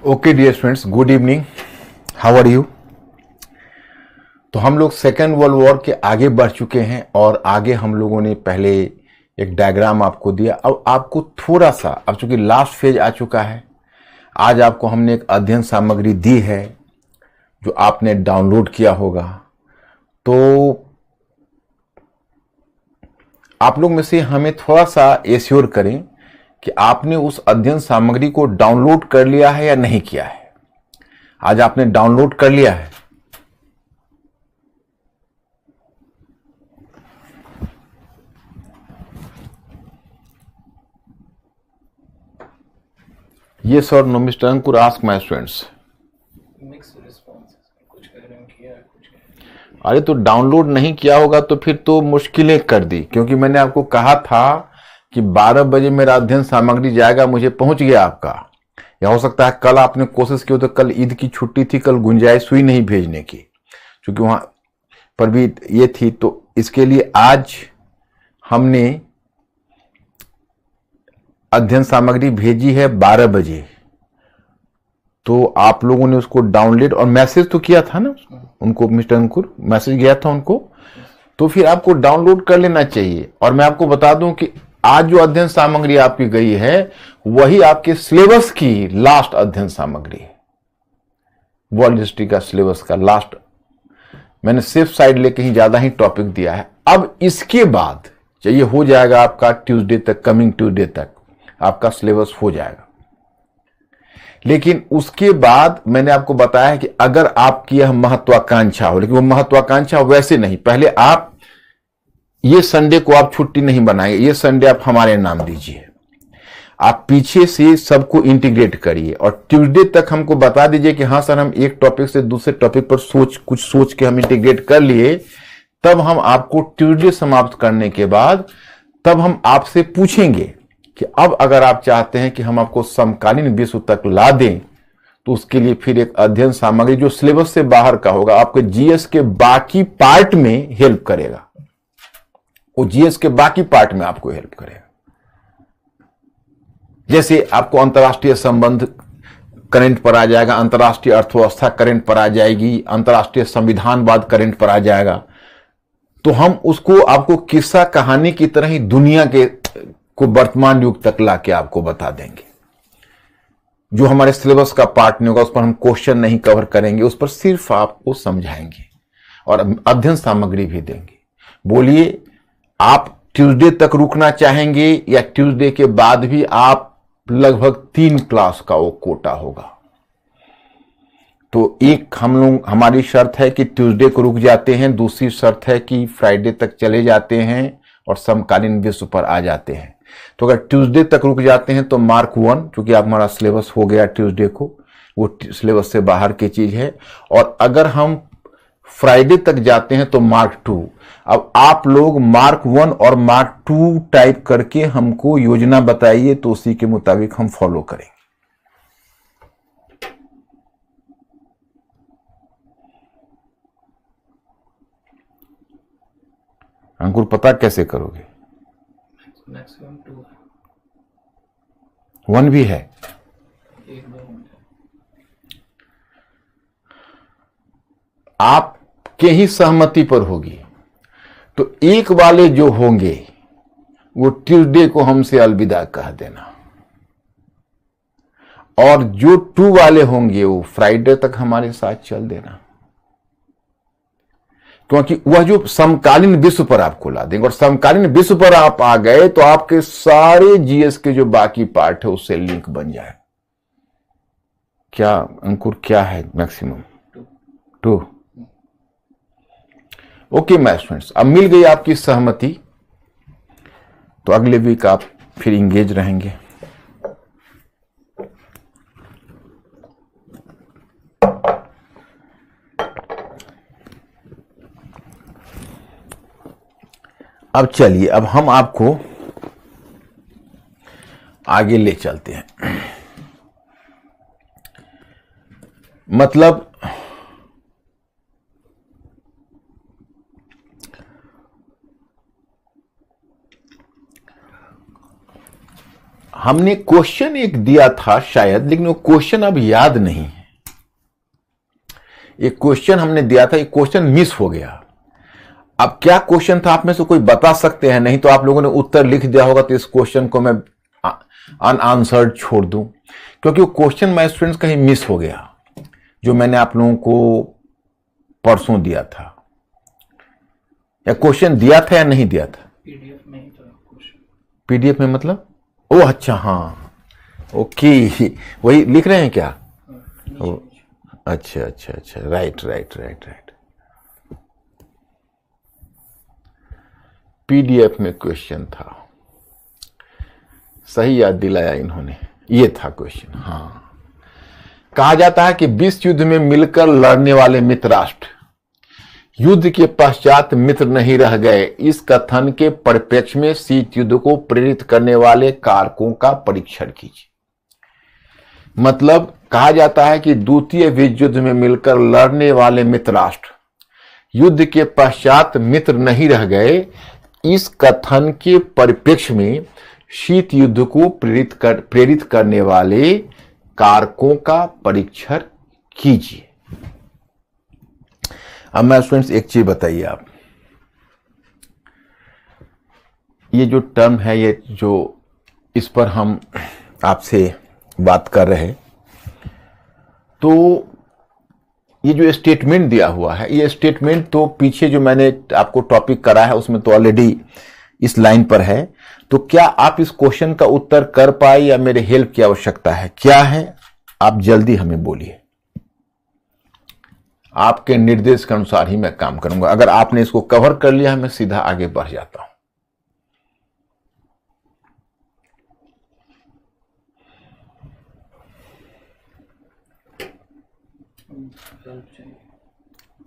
Okay dear students, good evening. How are you? तो हम लोग सेकेंड वर्ल्ड वॉर के आगे बढ़ चुके हैं और आगे हम लोगों ने पहले एक डायग्राम आपको दिया। अब आपको थोड़ा सा, अब चूंकि लास्ट फेज आ चुका है, आज आपको हमने एक अध्ययन सामग्री दी है जो आपने डाउनलोड किया होगा। तो आप लोग में से हमें थोड़ा सा एश्योर करें कि आपने उस अध्ययन सामग्री को डाउनलोड कर लिया है या नहीं किया है। आज आपने डाउनलोड कर लिया है? Yes or no, Mr. Ankur, ask my students. अरे तो डाउनलोड नहीं किया होगा तो फिर तो मुश्किलें कर दी, क्योंकि मैंने आपको कहा था कि 12 बजे मेरा अध्ययन सामग्री जाएगा, मुझे पहुंच गया आपका। या हो सकता है कल आपने कोशिश की हो तो कल ईद की छुट्टी थी, कल गुंजाइश हुई नहीं भेजने की, क्योंकि वहां पर भी ये थी। तो इसके लिए आज हमने अध्ययन सामग्री भेजी है 12 बजे। तो आप लोगों ने उसको डाउनलोड और मैसेज तो किया था ना उनको, मिस्टर अंकुर, मैसेज गया था उनको। तो फिर आपको डाउनलोड कर लेना चाहिए। और मैं आपको बता दूं कि आज जो अध्ययन सामग्री आपकी गई है वही आपके सिलेबस की लास्ट अध्ययन सामग्री है। वर्ल्ड हिस्ट्री का सिलेबस का लास्ट मैंने सेफ साइड लेके ही ज्यादा ही टॉपिक दिया है। अब इसके बाद चाहिए हो जाएगा आपका ट्यूसडे तक, कमिंग ट्यूसडे तक आपका सिलेबस हो जाएगा। लेकिन उसके बाद मैंने आपको बताया है कि अगर आपकी यह महत्वाकांक्षा हो, लेकिन वो महत्वाकांक्षा वैसे नहीं, पहले आप ये संडे को आप छुट्टी नहीं बनाइए, ये संडे आप हमारे नाम दीजिए। आप पीछे से सबको इंटीग्रेट करिए और ट्यूसडे तक हमको बता दीजिए कि हाँ सर, हम एक टॉपिक से दूसरे टॉपिक पर कुछ सोच के हम इंटीग्रेट कर लिए। तब हम आपको ट्यूसडे समाप्त करने के बाद तब हम आपसे पूछेंगे कि अब अगर आप चाहते हैं कि हम आपको समकालीन विश्व तक ला दें तो उसके लिए फिर एक अध्ययन सामग्री जो सिलेबस से बाहर का होगा, आपके जीएस के बाकी पार्ट में हेल्प करेगा। वो जीएस के बाकी पार्ट में आपको हेल्प करेगा। जैसे आपको अंतर्राष्ट्रीय संबंध करंट पर आ जाएगा, अंतर्राष्ट्रीय अर्थव्यवस्था करंट पर आ जाएगी, अंतर्राष्ट्रीय संविधानवाद करंट पर आ जाएगा। तो हम उसको आपको किस्सा कहानी की तरह ही दुनिया के को वर्तमान युग तक लाके आपको बता देंगे। जो हमारे सिलेबस का पार्ट नहीं होगा उस पर हम क्वेश्चन नहीं कवर करेंगे, उस पर सिर्फ आपको समझाएंगे और अध्ययन सामग्री भी देंगे। बोलिए, आप ट्यूसडे तक रुकना चाहेंगे या ट्यूसडे के बाद भी आप लगभग 3 क्लास का वो कोटा होगा? तो एक हमारी शर्त है कि ट्यूसडे को रुक जाते हैं, दूसरी शर्त है कि फ्राइडे तक चले जाते हैं और समकालीन विश्व पर आ जाते हैं। तो अगर ट्यूसडे तक रुक जाते हैं तो मार्क 1, क्योंकि आप हमारा सिलेबस हो गया ट्यूसडे को, वो सिलेबस से बाहर की चीज है। और अगर हम फ्राइडे तक जाते हैं तो मार्क 2। अब आप लोग मार्क 1 और मार्क 2 टाइप करके हमको योजना बताइए, तो उसी के मुताबिक हम फॉलो करेंगे। अंकुर, पता कैसे करोगे? मैक्सिमम 2 1 भी है। आपके ही सहमति पर होगी। तो एक वाले जो होंगे वो ट्यूसडे को हमसे अलविदा कह देना, और जो 2 वाले होंगे वो फ्राइडे तक हमारे साथ चल देना, क्योंकि वह जो समकालीन विश्व पर आपको ला देंगे। और समकालीन विश्व पर आप आ गए तो आपके सारे जीएस के जो बाकी पार्ट है उससे लिंक बन जाए। क्या अंकुर, क्या है मैक्सिमम? 2। ओके माय स्टूडेंट्स, अब मिल गई आपकी सहमति, तो अगले वीक आप फिर इंगेज रहेंगे। अब चलिए, अब हम आपको आगे ले चलते हैं। मतलब हमने क्वेश्चन एक दिया था शायद, लेकिन वो क्वेश्चन अब याद नहीं है। एक क्वेश्चन हमने दिया था, एक क्वेश्चन मिस हो गया। अब क्या क्वेश्चन था, आप में से कोई बता सकते हैं? नहीं तो आप लोगों ने उत्तर लिख दिया होगा तो इस क्वेश्चन को मैं अनआंसर्ड छोड़ दूं, क्योंकि वो क्वेश्चन माय स्टूडेंट्स कहीं मिस हो गया जो मैंने आप लोगों को परसों दिया था। या क्वेश्चन दिया था या नहीं दिया था? PDF में ही तो क्वेश्चन। पीडीएफ में मतलब? ओ अच्छा, हाँ ओके, वही लिख रहे हैं क्या? ओ, अच्छा अच्छा अच्छा, right right right right. PDF में क्वेश्चन था, सही याद दिलाया इन्होंने, ये था क्वेश्चन। हाँ, कहा जाता है कि विश्व युद्ध में मिलकर लड़ने वाले मित्र राष्ट्र युद्ध के पश्चात मित्र नहीं रह गए। इस कथन के परिप्रेक्ष्य में शीत युद्ध को प्रेरित करने वाले कारकों का परीक्षण कीजिए। मतलब कहा जाता है कि द्वितीय विश्व युद्ध में मिलकर लड़ने वाले मित्र राष्ट्र युद्ध के पश्चात मित्र नहीं रह गए। इस कथन के परिप्रेक्ष्य में शीत युद्ध को प्रेरित करने वाले कारकों का परीक्षण कीजिए। अब मैं स्टूडेंट्स एक चीज बताइए, आप ये जो टर्म है, ये जो इस पर हम आपसे बात कर रहे हैं, तो ये जो स्टेटमेंट दिया हुआ है, ये स्टेटमेंट तो पीछे जो मैंने आपको टॉपिक करा है उसमें तो ऑलरेडी इस लाइन पर है। तो क्या आप इस क्वेश्चन का उत्तर कर पाए या मेरे हेल्प की आवश्यकता है? क्या है, आप जल्दी हमें बोलिए। आपके निर्देश के अनुसार ही मैं काम करूंगा। अगर आपने इसको कवर कर लिया, मैं सीधा आगे बढ़ जाता हूं।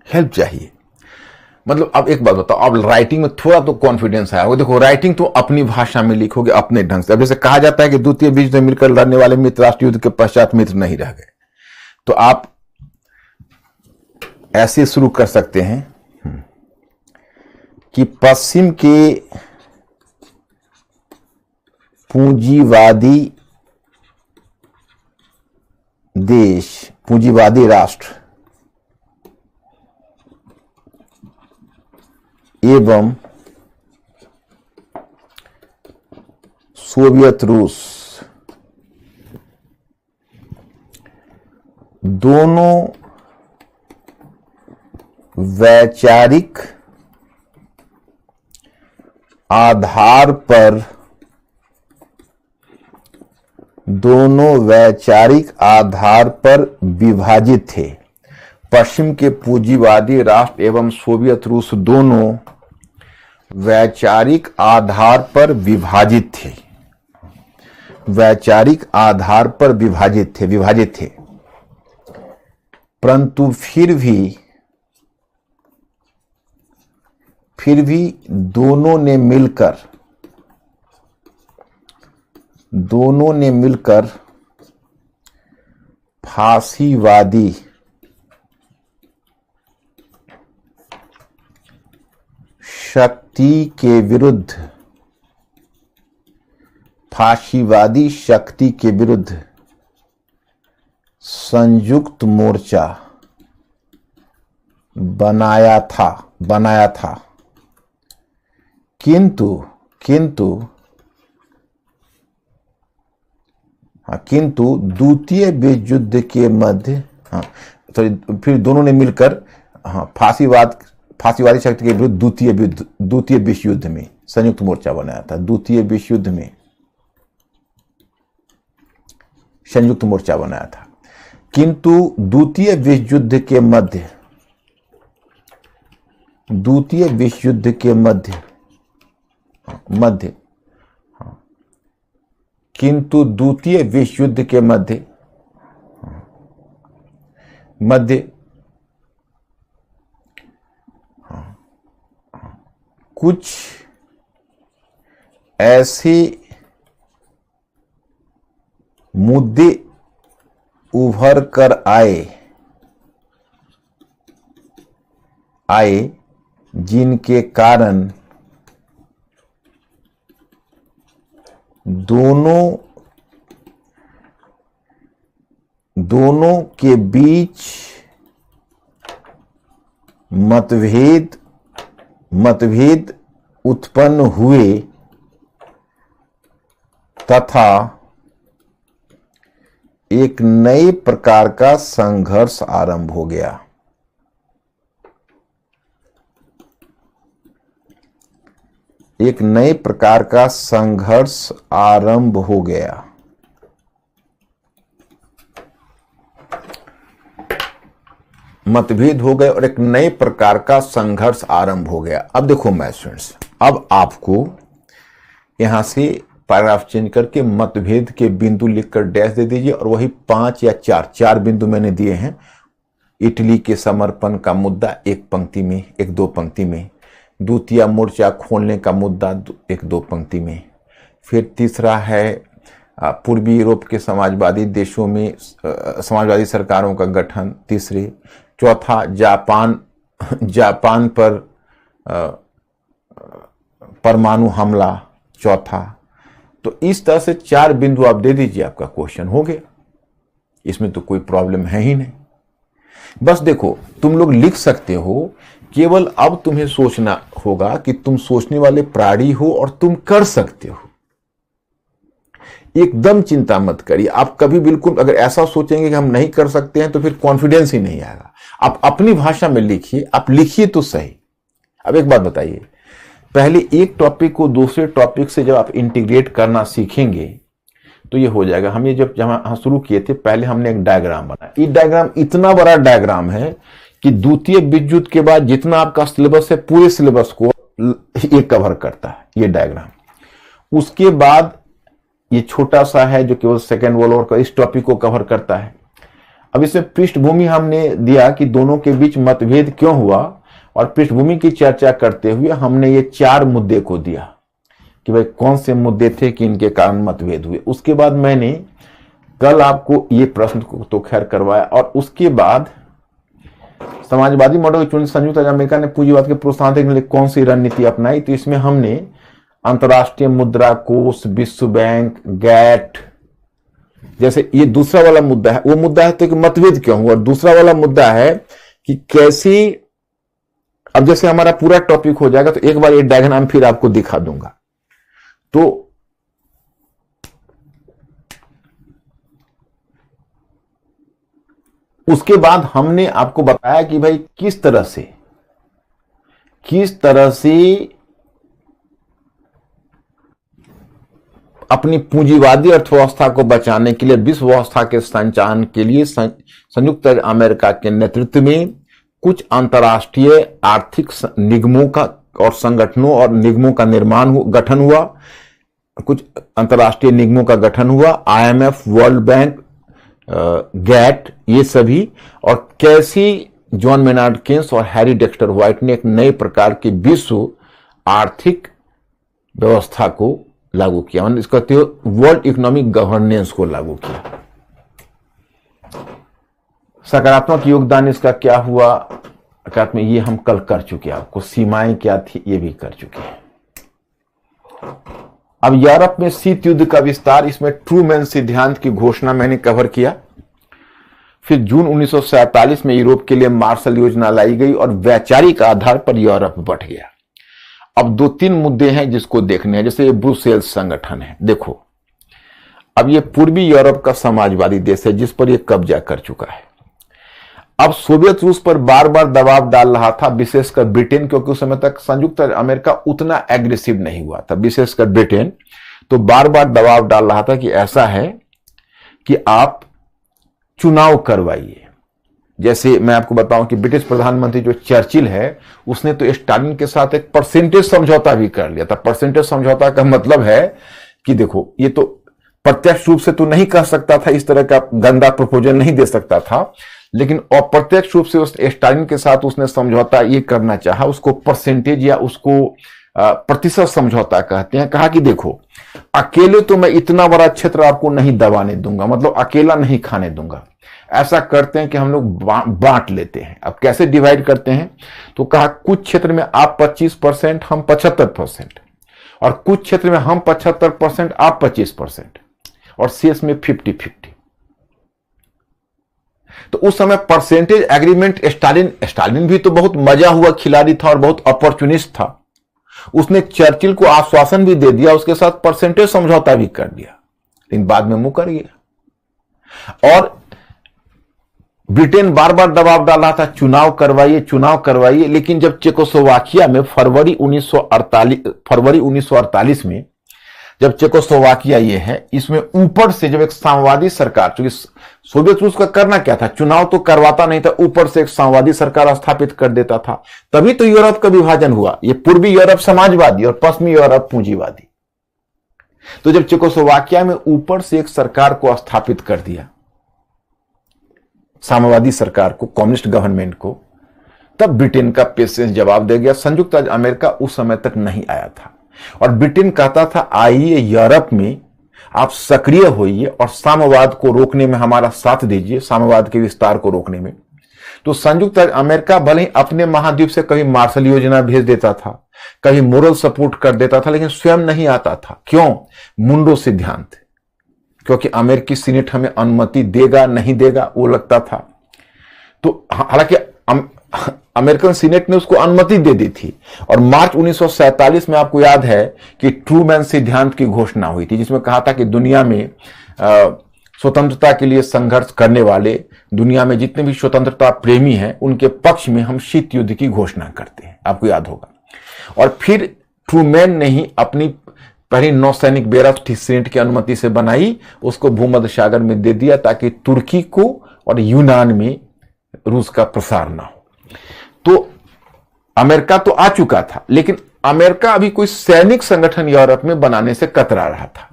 हेल्प चाहिए मतलब, अब एक बात बताओ, अब राइटिंग में थोड़ा तो कॉन्फिडेंस आया। देखो, राइटिंग तो अपनी भाषा में लिखोगे, अपने ढंग से। अब जैसे कहा जाता है कि द्वितीय विश्व युद्ध में मिलकर लड़ने वाले मित्र राष्ट्र युद्ध के पश्चात मित्र नहीं रह गए, तो आप ऐसे शुरू कर सकते हैं कि पश्चिम के पूंजीवादी देश, पूंजीवादी राष्ट्र एवं सोवियत रूस दोनों वैचारिक आधार पर विभाजित थे। पश्चिम के पूंजीवादी राष्ट्र एवं सोवियत रूस दोनों वैचारिक आधार पर विभाजित थे, वैचारिक आधार पर विभाजित थे, परंतु फिर भी दोनों ने मिलकर फासीवादी शक्ति के विरुद्ध संयुक्त मोर्चा बनाया था। किंतु द्वितीय विश्व युद्ध के मध्य फिर दोनों ने मिलकर फासीवादी शक्ति के विरुद्ध द्वितीय विश्व युद्ध में संयुक्त मोर्चा बनाया था। द्वितीय विश्व युद्ध में संयुक्त मोर्चा बनाया था, किंतु द्वितीय विश्व युद्ध के मध्य किंतु द्वितीय विश्व युद्ध के मध्य कुछ ऐसे मुद्दे उभर कर आए जिनके कारण दोनों दोनों के बीच मतभेद उत्पन्न हुए तथा एक नए प्रकार का संघर्ष आरंभ हो गया। एक नए प्रकार का संघर्ष आरंभ हो गया। मतभेद हो गए और एक नए प्रकार का संघर्ष आरंभ हो गया। अब देखो मैं स्टूडेंट्स, अब आपको यहां से पैराग्राफ चेंज करके मतभेद के बिंदु लिखकर डैश दे दीजिए और वही 5 या 4 बिंदु मैंने दिए हैं। इटली के समर्पण का मुद्दा एक पंक्ति में, एक दो पंक्ति में। द्वितीय मोर्चा खोलने का मुद्दा एक दो पंक्ति में। फिर तीसरा है पूर्वी यूरोप के समाजवादी देशों में समाजवादी सरकारों का गठन, तीसरे। चौथा जापान पर परमाणु हमला, चौथा। तो इस तरह से 4 बिंदु आप दे दीजिए, आपका क्वेश्चन हो गया। इसमें तो कोई प्रॉब्लम है ही नहीं। बस देखो, तुम लोग लिख सकते हो, केवल अब तुम्हें सोचना होगा कि तुम सोचने वाले प्राणी हो और तुम कर सकते हो। एकदम चिंता मत करिए। आप कभी बिल्कुल अगर ऐसा सोचेंगे कि हम नहीं कर सकते हैं तो फिर कॉन्फिडेंस ही नहीं आएगा। आप अपनी भाषा में लिखिए, आप लिखिए तो सही। अब एक बात बताइए, पहले एक टॉपिक को दूसरे टॉपिक से जब आप इंटीग्रेट करना सीखेंगे तो ये हो जाएगा। हम ये जब शुरू किए थे, पहले हमने एक डायग्राम बनाया। ये डायग्राम इतना बड़ा डायग्राम है कि द्वितीय विद्युत के बाद जितना आपका सिलेबस है, पूरे सिलेबस को ये कवर करता है ये डायग्राम। उसके बाद ये छोटा सा है जो केवल सेकेंड वर्ल्ड वॉर का इस टॉपिक को कवर करता है। अब इसमें पृष्ठभूमि हमने दिया कि दोनों के बीच मतभेद क्यों हुआ, और पृष्ठभूमि की चर्चा करते हुए हमने ये 4 मुद्दे को दिया कि भाई कौन से मुद्दे थे कि इनके कारण मतभेद हुए। उसके बाद मैंने कल आपको ये प्रश्न को तो खैर करवाया, और उसके बाद समाजवादी मॉडल चुन संयुक्त अमेरिका ने पूंजीवाद के प्रोत्साहन के लिए कौन सी रणनीति अपनाई। तो इसमें हमने अंतर्राष्ट्रीय मुद्रा कोष, विश्व बैंक, गैट, जैसे ये दूसरा वाला मुद्दा है। वो मुद्दा है तो कि मतभेद क्यों हुआ, और दूसरा वाला मुद्दा है कि कैसी। अब जैसे हमारा पूरा टॉपिक हो जाएगा तो एक बार ये डायग्राम फिर आपको दिखा दूंगा। तो उसके बाद हमने आपको बताया कि भाई किस तरह से अपनी पूंजीवादी अर्थव्यवस्था को बचाने के लिए, विश्व व्यवस्था के संचालन के लिए संयुक्त अमेरिका के नेतृत्व में कुछ अंतर्राष्ट्रीय आर्थिक निगमों का और संगठनों और निगमों का गठन हुआ। कुछ अंतर्राष्ट्रीय निगमों का गठन हुआ, IMF, वर्ल्ड बैंक, गैट, ये सभी। और कैसी जॉन मेनार्ड केन्स और हैरी डेक्स्टर व्हाइट ने एक नए प्रकार की विश्व आर्थिक व्यवस्था को लागू किया, मतलब इसका वर्ल्ड इकोनॉमिक गवर्नेंस को लागू किया। सकारात्मक योगदान इसका क्या हुआ, में ये हम कल कर चुके हैं। आपको सीमाएं क्या थी ये भी कर चुके हैं। अब यूरोप में शीत युद्ध का विस्तार, इसमें ट्रूमैन सिद्धांत की घोषणा मैंने कवर किया। फिर जून 1947 में यूरोप के लिए मार्शल योजना लाई गई और वैचारिक आधार पर यूरोप बढ़ गया। अब 2-3 मुद्दे हैं जिसको देखने हैं, जैसे ये ब्रुसेल्स संगठन है। देखो, अब ये पूर्वी यूरोप का समाजवादी देश है जिस पर ये कब्जा कर चुका है। अब सोवियत रूस पर बार बार दबाव डाल रहा था, विशेषकर ब्रिटेन, क्योंकि उस समय तक संयुक्त अमेरिका उतना एग्रेसिव नहीं हुआ था। विशेषकर ब्रिटेन तो बार बार दबाव डाल रहा था कि ऐसा है कि आप चुनाव करवाइए। जैसे मैं आपको बताऊं कि ब्रिटिश प्रधानमंत्री जो चर्चिल है, उसने तो स्टालिन के साथ एक परसेंटेज समझौता भी कर लिया था। परसेंटेज समझौता का मतलब है कि देखो, ये तो प्रत्यक्ष रूप से तो नहीं कह सकता था, इस तरह का गंदा प्रपोजल नहीं दे सकता था, लेकिन अप्रत्यक्ष रूप से उस स्टालिन के साथ उसने समझौता ये करना चाहा। उसको परसेंटेज या उसको प्रतिशत समझौता कहते हैं। कहा कि देखो, अकेले तो मैं इतना बड़ा क्षेत्र आपको नहीं दबाने दूंगा, मतलब अकेला नहीं खाने दूंगा। ऐसा करते हैं कि हम लोग बांट लेते हैं। अब कैसे डिवाइड करते हैं, तो कहा कुछ क्षेत्र में आप 25%, हम 75%, और कुछ क्षेत्र में हम 75%, आप 25%, और शेष में 50-50। तो उस समय परसेंटेज एग्रीमेंट स्टालिन भी तो बहुत मजा हुआ खिलाड़ी था और बहुत अपॉर्चुनिस्ट था। उसने चर्चिल को आश्वासन भी दे दिया, उसके साथ परसेंटेज समझौता भी कर दिया, लेकिन बाद में मुकर गया। और ब्रिटेन बार बार दबाव डाला था, चुनाव करवाइए, लेकिन जब चेकोस्लोवाकिया में फरवरी 1948 में जब चेकोस्लोवाकिया ये है, इसमें ऊपर से जब एक साम्यवादी सरकार, क्योंकि सोवियत रूस का करना क्या था, चुनाव तो करवाता नहीं था, ऊपर से एक साम्यवादी सरकार स्थापित कर देता था, तभी तो यूरोप का विभाजन हुआ। ये पूर्वी यूरोप समाजवादी और पश्चिमी यूरोप पूंजीवादी। तो जब चेकोस्लोवाकिया में ऊपर से एक सरकार को स्थापित कर दिया, साम्यवादी सरकार को, कम्युनिस्ट गवर्नमेंट को, तब ब्रिटेन का पेशेंस जवाब दे गया। संयुक्त राज्य अमेरिका उस समय तक नहीं आया था और ब्रिटेन कहता था आइए यूरोप में आप सक्रिय होइए और साम्यवाद को रोकने में हमारा साथ दीजिए, साम्यवाद के विस्तार को रोकने में। तो संयुक्त राज्य अमेरिका भले ही अपने महाद्वीप से कभी मार्शल योजना भेज देता था, कभी मोरल सपोर्ट कर देता था, लेकिन स्वयं नहीं आता था। क्यों? मुंडो सिद्धांत, क्योंकि अमेरिकी सीनेट हमें अनुमति देगा नहीं देगा वो लगता था। तो हालांकि अमेरिकन सीनेट ने उसको अनुमति दे दी थी और मार्च 1947 में आपको याद है कि ट्रूमैन सिद्धांत की घोषणा हुई थी, जिसमें कहा था कि दुनिया में स्वतंत्रता के लिए संघर्ष करने वाले, दुनिया में जितने भी स्वतंत्रता प्रेमी हैं, उनके पक्ष में हम शीत युद्ध की घोषणा करते हैं, आपको याद होगा। और फिर ट्रूमैन ने ही अपनी पहली नौसैनिक बेरफ सीनेट की अनुमति से बनाई, उसको भूमध्य सागर में दे दिया ताकि तुर्की को और यूनान में रूस का प्रसार ना हो। तो अमेरिका तो आ चुका था, लेकिन अमेरिका अभी कोई सैनिक संगठन यूरोप में बनाने से कतरा रहा था।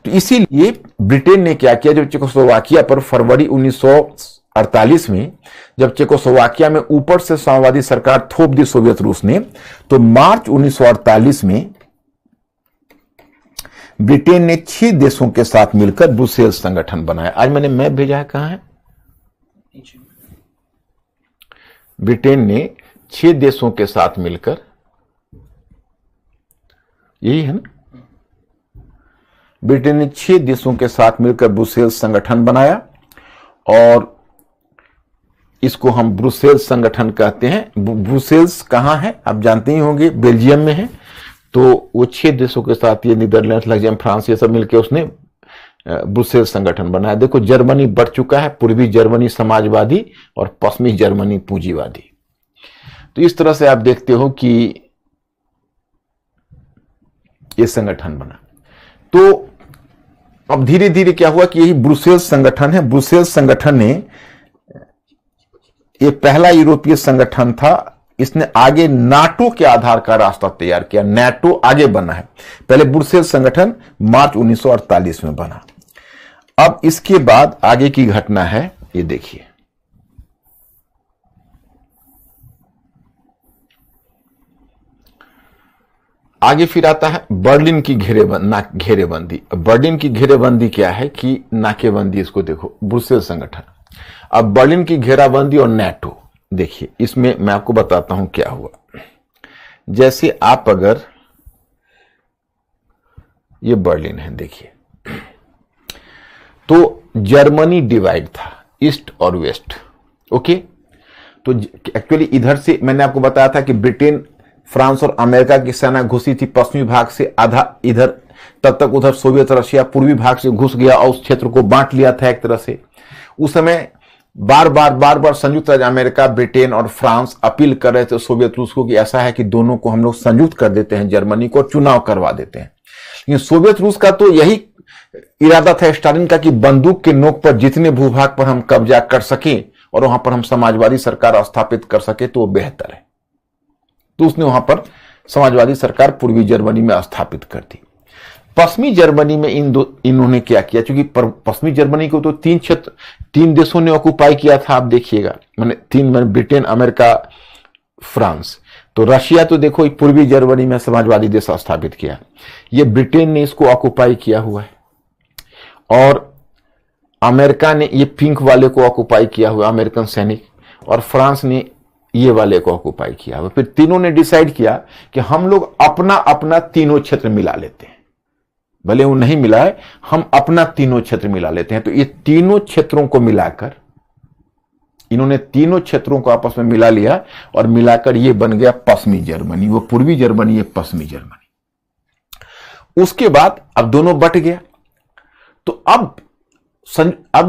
तो इसीलिए ब्रिटेन ने क्या किया, जब चेकोस्लोवाकिया पर फरवरी 1948 में जब चेकोस्लोवाकिया में ऊपर से साम्यवादी सरकार थोप दी सोवियत रूस ने, तो मार्च 1948 में ब्रिटेन ने 6 देशों के साथ मिलकर ब्रुसेल्स संगठन बनाया। आज मैंने मैप भेजा है, कहां है? ब्रिटेन ने 6 देशों के साथ मिलकर, यही है ना, ब्रिटेन ने 6 देशों के साथ मिलकर ब्रुसेल्स संगठन बनाया और इसको हम ब्रुसेल्स संगठन कहते हैं। ब्रुसेल्स कहां है आप जानते ही होंगे, बेल्जियम में है। तो वो 6 देशों के साथ, ये नीदरलैंड, लग्जमबर्ग, फ्रांस, ये सब मिलकर उसने ब्रुसेल्स संगठन बनाया। देखो जर्मनी बढ़ चुका है, पूर्वी जर्मनी समाजवादी और पश्चिमी जर्मनी पूंजीवादी। तो इस तरह से आप देखते हो कि ये संगठन बना। तो अब धीरे धीरे क्या हुआ कि यही ब्रुसेल्स संगठन है। ब्रुसेल्स संगठन ने, ये पहला यूरोपीय संगठन था, इसने आगे नाटो के आधार का रास्ता तैयार किया। नाटो आगे बना है, पहले ब्रुसेल्स संगठन मार्च 1948 में बना। अब इसके बाद आगे की घटना है, ये देखिए। आगे फिर आता है बर्लिन की घेरेबंदी। बर्लिन की घेरेबंदी क्या है कि नाकेबंदी, इसको देखो, ब्रुसेल्स संगठन। अब बर्लिन की घेराबंदी और नाटो, देखिए इसमें मैं आपको बताता हूं क्या हुआ। जैसे आप अगर, ये बर्लिन है, देखिए, तो जर्मनी डिवाइड था, ईस्ट और वेस्ट, ओके। तो एक्चुअली इधर से मैंने आपको बताया था कि ब्रिटेन, फ्रांस और अमेरिका की सेना घुसी थी पश्चिमी भाग से, आधा इधर, तब तक उधर सोवियत रशिया पूर्वी भाग से घुस गया और उस क्षेत्र को बांट लिया था एक तरह से। उस समय बार बार संयुक्त राज्य अमेरिका, ब्रिटेन और फ्रांस अपील कर रहे थे सोवियत रूस को कि ऐसा है कि दोनों को हम लोग संयुक्त कर देते हैं, जर्मनी को, चुनाव करवा देते हैं। लेकिन सोवियत रूस का तो यही इरादा था स्टालिन का कि बंदूक के नोक पर जितने भूभाग पर हम कब्जा कर सकें और वहां पर हम समाजवादी सरकार स्थापित कर सके तो वो बेहतर है। तो उसने वहां पर समाजवादी सरकार पूर्वी जर्मनी में स्थापित कर दी। पश्चिमी जर्मनी में इन्होंने क्या किया, क्योंकि पश्चिमी जर्मनी को तो 3 देशों ने ऑक्युपाई किया था, आप देखिएगा, मैंने ब्रिटेन, अमेरिका, फ्रांस। तो रशिया तो देखो पूर्वी जर्मनी में समाजवादी देश स्थापित किया, ये ब्रिटेन ने इसको ऑक्युपाई किया हुआ है। और अमेरिका ने ये पिंक वाले को ऑक्युपाई किया हुआ, अमेरिकन सैनिक, और फ्रांस ने ये वाले को ऑक्युपाई किया हुआ। फिर तीनों ने डिसाइड किया कि हम लोग अपना अपना तीनों क्षेत्र मिला लेते हैं, भले वो नहीं मिला है, हम अपना तीनों क्षेत्र मिला लेते हैं। तो ये तीनों क्षेत्रों को मिलाकर इन्होंने तीनों क्षेत्रों को आपस में मिला लिया और मिलाकर ये बन गया पश्चिमी जर्मनी। वो पूर्वी जर्मनी, ये पश्चिमी जर्मनी। उसके बाद अब दोनों बट गया। तो अब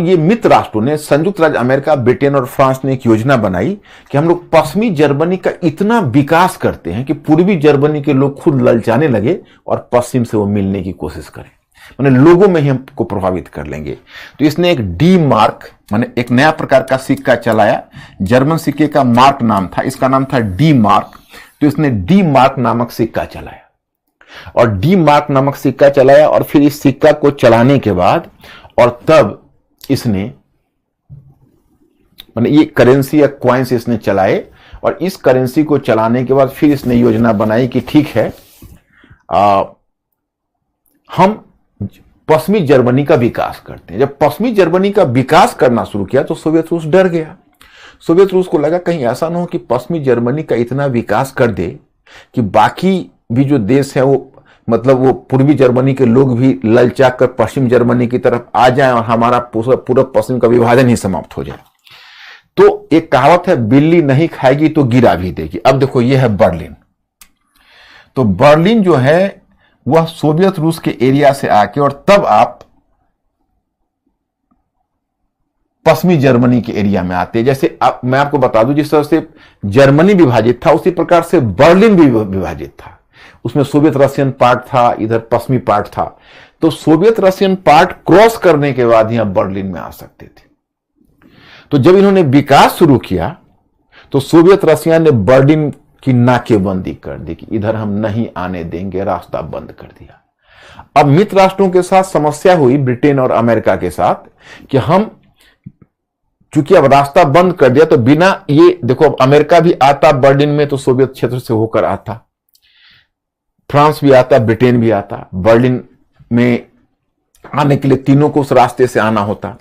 ये मित्र राष्ट्रों ने, संयुक्त राज्य अमेरिका, ब्रिटेन और फ्रांस ने एक योजना बनाई कि हम लोग पश्चिमी जर्मनी का इतना विकास करते हैं कि पूर्वी जर्मनी के लोग खुद ललचाने लगे और पश्चिम से वो मिलने की कोशिश करें, माने लोगों में ही हमको प्रभावित कर लेंगे। तो इसने एक डी मार्क, माने एक नया प्रकार का सिक्का चलाया। जर्मन सिक्के का मार्क नाम था, इसका नाम था डी मार्क। तो इसने डी मार्क नामक सिक्का चलाया और डी मार्क नामक सिक्का चलाया और फिर इस सिक्का को चलाने के बाद और तब इसने, माने ये करेंसी या क्वाइंस इसने चलाए और इस करेंसी को चलाने के बाद फिर इसने योजना बनाई कि ठीक है, हम पश्चिमी जर्मनी का विकास करते हैं। जब पश्चिमी जर्मनी का विकास करना शुरू किया तो सोवियत रूस डर गया। सोवियत रूस को लगा कहीं ऐसा ना हो कि पश्चिमी जर्मनी का इतना विकास कर दे कि बाकी भी जो देश है वो, मतलब वो पूर्वी जर्मनी के लोग भी ललचा कर पश्चिम जर्मनी की तरफ आ जाएं और हमारा पूरा पश्चिम का विभाजन ही समाप्त हो जाए। तो एक कहावत है, बिल्ली नहीं खाएगी तो गिरा भी देगी। अब देखो ये है बर्लिन। तो बर्लिन जो है वह सोवियत रूस के एरिया से आके और तब आप पश्चिमी जर्मनी के एरिया में आते हैं। जैसे मैं आपको बता दूं, जिस तरह से जर्मनी विभाजित था उसी प्रकार से बर्लिन भी विभाजित था। उसमें सोवियत रशियन पार्ट था, इधर पश्चिमी पार्ट था। तो सोवियत रशियन पार्ट क्रॉस करने के बाद यहां बर्लिन में आ सकते थे। तो जब इन्होंने विकास शुरू किया तो सोवियत रशिया ने बर्लिन की नाकेबंदी कर दी कि इधर हम नहीं आने देंगे, रास्ता बंद कर दिया। अब मित्र राष्ट्रों के साथ समस्या हुई, ब्रिटेन और अमेरिका के साथ, कि हम चूंकि अब रास्ता बंद कर दिया तो बिना ये, देखो अब अमेरिका भी आता बर्लिन में तो सोवियत क्षेत्र से होकर आता, फ्रांस भी आता, ब्रिटेन भी आता। बर्लिन में आने के लिए तीनों को उस रास्ते से आना होता,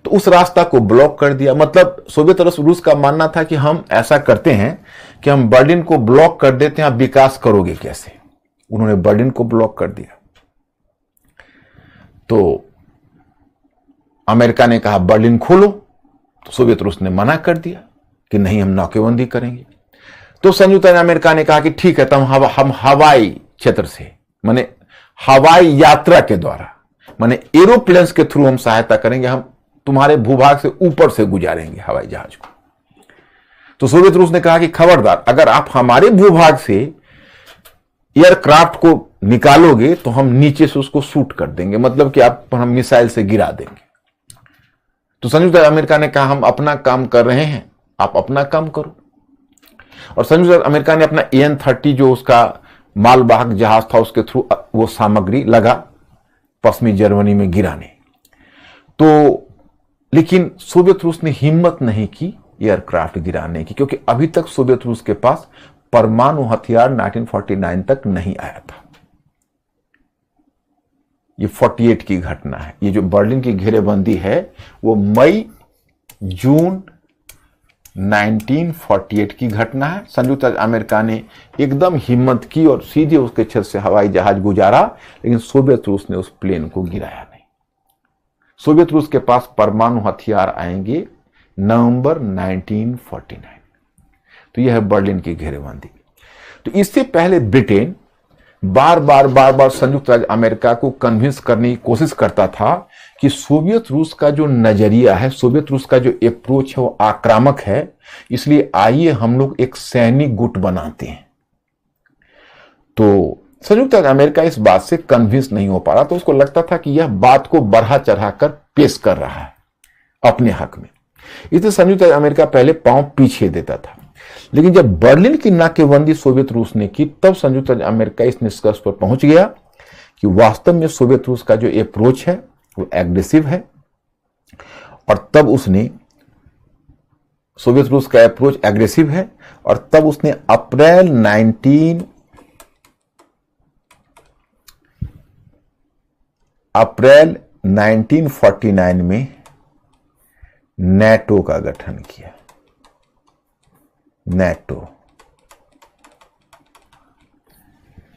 तो उस रास्ता को ब्लॉक कर दिया। मतलब सोवियत रूस का मानना था कि हम ऐसा करते हैं कि हम बर्लिन को ब्लॉक कर देते हैं, आप विकास करोगे कैसे। उन्होंने बर्लिन को ब्लॉक कर दिया। तो अमेरिका ने कहा बर्लिन खोलो, तो सोवियत रूस ने मना कर दिया कि नहीं, हम नाकेबंदी करेंगे। तो संयुक्त राज्य अमेरिका ने कहा कि ठीक है, तो हम हवाई क्षेत्र से, माने हवाई यात्रा के द्वारा, माने एरोप्लेन्स के थ्रू हम सहायता करेंगे, हम तुम्हारे भूभाग से ऊपर से गुजारेंगे हवाई जहाज को। तो सोवियत रूस ने कहा कि खबरदार, अगर आप हमारे भूभाग से एयरक्राफ्ट को निकालोगे तो हम नीचे से उसको शूट कर देंगे, मतलब कि आप हम मिसाइल से गिरा देंगे। तो संयुक्त राज्य अमेरिका ने कहा हम अपना काम कर रहे हैं, आप अपना काम करो। और संयुक्त राज्य अमेरिका ने अपना AN-30 जो उसका मालवाहक जहाज था उसके थ्रू वो सामग्री लगा पश्चिमी जर्मनी में गिराने। तो लेकिन सोवियत रूस ने हिम्मत नहीं की एयरक्राफ्ट गिराने की, क्योंकि अभी तक सोवियत रूस के पास परमाणु हथियार 1949 तक नहीं आया था। ये 48 की घटना है। ये जो बर्लिन की घेरेबंदी है वो मई जून 1948 की घटना है। संयुक्त राज्य अमेरिका ने एकदम हिम्मत की और सीधे उसके क्षेत्र से हवाई जहाज गुजारा, लेकिन सोवियत रूस ने उस प्लेन को गिराया नहीं। सोवियत रूस के पास परमाणु हथियार आएंगे नवंबर 1949। तो यह है बर्लिन की घेरेबंदी। तो इससे पहले ब्रिटेन बार बार संयुक्त राज्य अमेरिका को कन्विंस करने की कोशिश करता था कि सोवियत रूस का जो नजरिया है, सोवियत रूस का जो अप्रोच है वो आक्रामक है, इसलिए आइए हम लोग एक सैनिक गुट बनाते हैं। तो संयुक्त राज्य अमेरिका इस बात से कन्विंस नहीं हो पा रहा, तो उसको लगता था कि यह बात को बढ़ा चढ़ाकर पेश कर रहा है अपने हक में। इसलिए संयुक्त राज्य अमेरिका पहले पांव पीछे देता था। लेकिन जब बर्लिन की नाकेबंदी सोवियत रूस ने की, तब संयुक्त राज्य अमेरिका इस निष्कर्ष पर पहुंच गया कि वास्तव में सोवियत रूस का जो अप्रोच है वो एग्रेसिव है। और तब उसने, सोवियत रूस का अप्रोच एग्रेसिव है, और तब उसने अप्रैल 1949 में नेटो का गठन किया। NATO,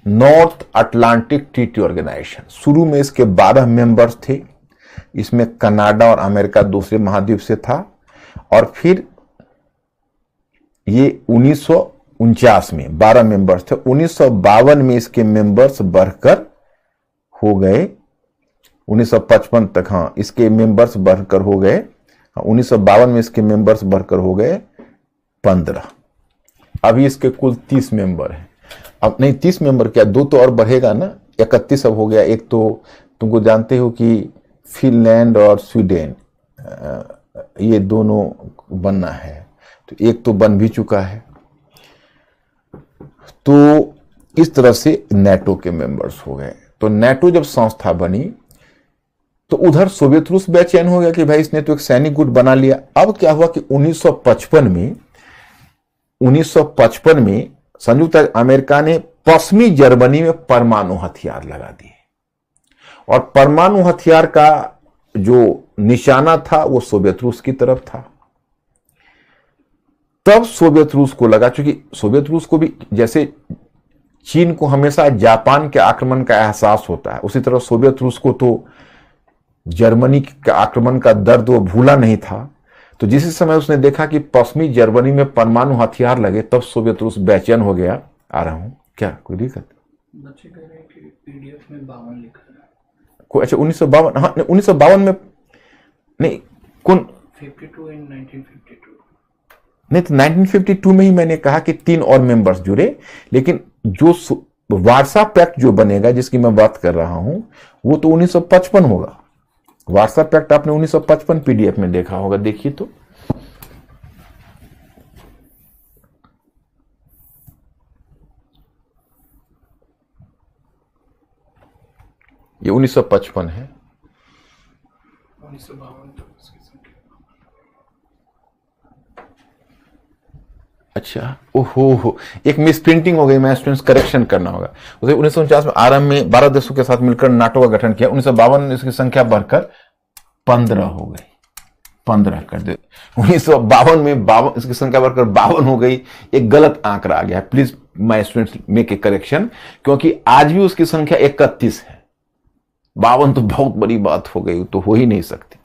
North Atlantic Treaty Organization. शुरू में इसके 12 मेंबर्स थे, इसमें कनाडा और अमेरिका दूसरे महाद्वीप से था, और फिर ये 1949 में 12 मेंबर्स थे। 1952 में इसके मेंबर्स बढ़कर हो गए 1955 तक, हाँ इसके मेंबर्स बढ़कर हो गए 1952 में इसके मेंबर्स बढ़कर हो गए 15। अभी इसके कुल 30 मेंबर हैं। अब नहीं 30 मेंबर क्या, 2 तो और बढ़ेगा ना, 31 अब हो गया। एक तो तुमको जानते हो कि फिनलैंड और स्वीडन ये दोनों बनना है, तो एक तो बन भी चुका है। तो इस तरह से नाटो के मेंबर्स हो गए। तो नाटो जब संस्था बनी तो उधर सोवियत रूस बेचैन हो गया कि भाई इसने तो एक सैनिक गुट बना लिया। अब क्या हुआ कि 1955 में संयुक्त अमेरिका ने पश्चिमी जर्मनी में परमाणु हथियार लगा दिए, और परमाणु हथियार का जो निशाना था वो सोवियत रूस की तरफ था। तब सोवियत रूस को लगा, क्योंकि सोवियत रूस को भी जैसे चीन को हमेशा जापान के आक्रमण का एहसास होता है, उसी तरह सोवियत रूस को तो जर्मनी के आक्रमण का दर्द वो भूला नहीं था। तो जिस समय उसने देखा कि पश्चिमी जर्मनी में परमाणु हथियार लगे, तब सोवियत रूस बेचैन हो गया। आ रहा हूं, क्या कोई दिक्कत? बच्चे कह रहे हैं कि पीडीएफ में 52 लिखा है। कोई अच्छा 1952, हाँ 1952 में नहीं, कौन 52 इन 1952। नहीं तो 1952 में ही मैंने कहा कि 3 और मेंबर्स जुड़े, लेकिन जो वार्सा पैक्ट जो बनेगा जिसकी मैं बात कर रहा हूं वो तो 1955 होगा। वार्सा पैक्ट आपने 1955 पीडीएफ में देखा होगा, देखिए तो ये 1955 है। 1952 तो उसकी संख्या। अच्छा, ओहो, एक मिस प्रिंटिंग हो गई, मैं स्टूडेंट्स करेक्शन करना होगा। उसे 1949 में आरंभ में 12 देशों के साथ मिलकर नाटो का गठन किया। 1952 में इसकी संख्या बढ़कर 15 हो गई, 15 कर दे। 1952 में 52 इसकी संख्या बढ़कर 52 हो गई। एक गलत आंकड़ा आ गया, please my students make a correction, क्योंकि आज भी उसकी संख्या 31 है। 52 तो बहुत बड़ी बात हो गई, तो हो ही नहीं सकती।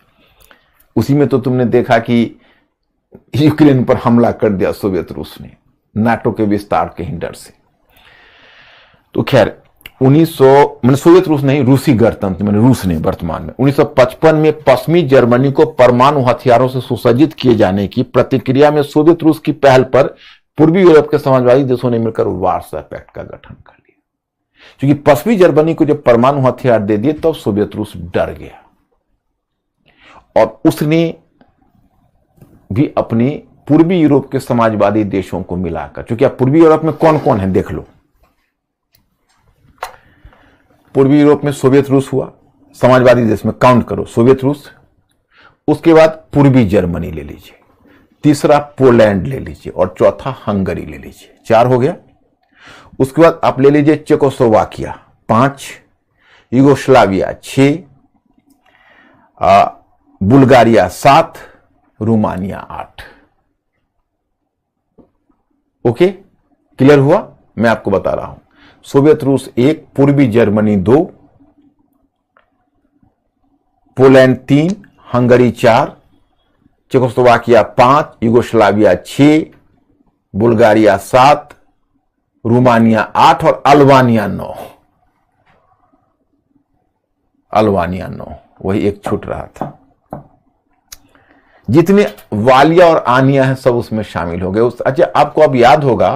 उसी में तो तुमने देखा कि यूक्रेन पर हमला कर दिया सोवियत रूस ने, नाटो के विस्तार के हिंडर से। तो खैर 1900 मैंने सोवियत रूस नहीं, रूसी गणतंत्र मैंने रूस ने वर्तमान में 1955 में पश्चिमी जर्मनी को परमाणु हथियारों से सुसज्जित किए जाने की प्रतिक्रिया में सोवियत रूस की पहल पर पूर्वी यूरोप के समाजवादी देशों ने मिलकर वार्सा पैक्ट का गठन कर लिया। क्योंकि पश्चिमी जर्मनी को जब परमाणु हथियार दे दिए तब सोवियत रूस डर गया, और उसने भी अपने पूर्वी यूरोप के समाजवादी देशों को मिलाकर, क्योंकि अब पूर्वी यूरोप में कौन कौन है देख लो। पूर्वी यूरोप में सोवियत रूस हुआ, समाजवादी देश में काउंट करो सोवियत रूस, उसके बाद पूर्वी जर्मनी ले लीजिए, तीसरा पोलैंड ले लीजिए, और चौथा हंगरी ले लीजिए। 4 हो गया। उसके बाद आप ले लीजिए Czechoslovakia 5, Yugoslavia 6, Bulgaria 7, Romania 8। Okay, clear हुआ? मैं आपको बता रहा हूं, सोवियत रूस 1, पूर्वी Germany 2, Poland 3, Hungary 4, Czechoslovakia 5, Yugoslavia 6, Bulgaria 7, Romania 8 और अल्बानिया 9। अल्बानिया 9, वही एक छूट रहा था। जितने वालिया और आनिया है सब उसमें शामिल हो गए। अच्छा, आपको अब याद होगा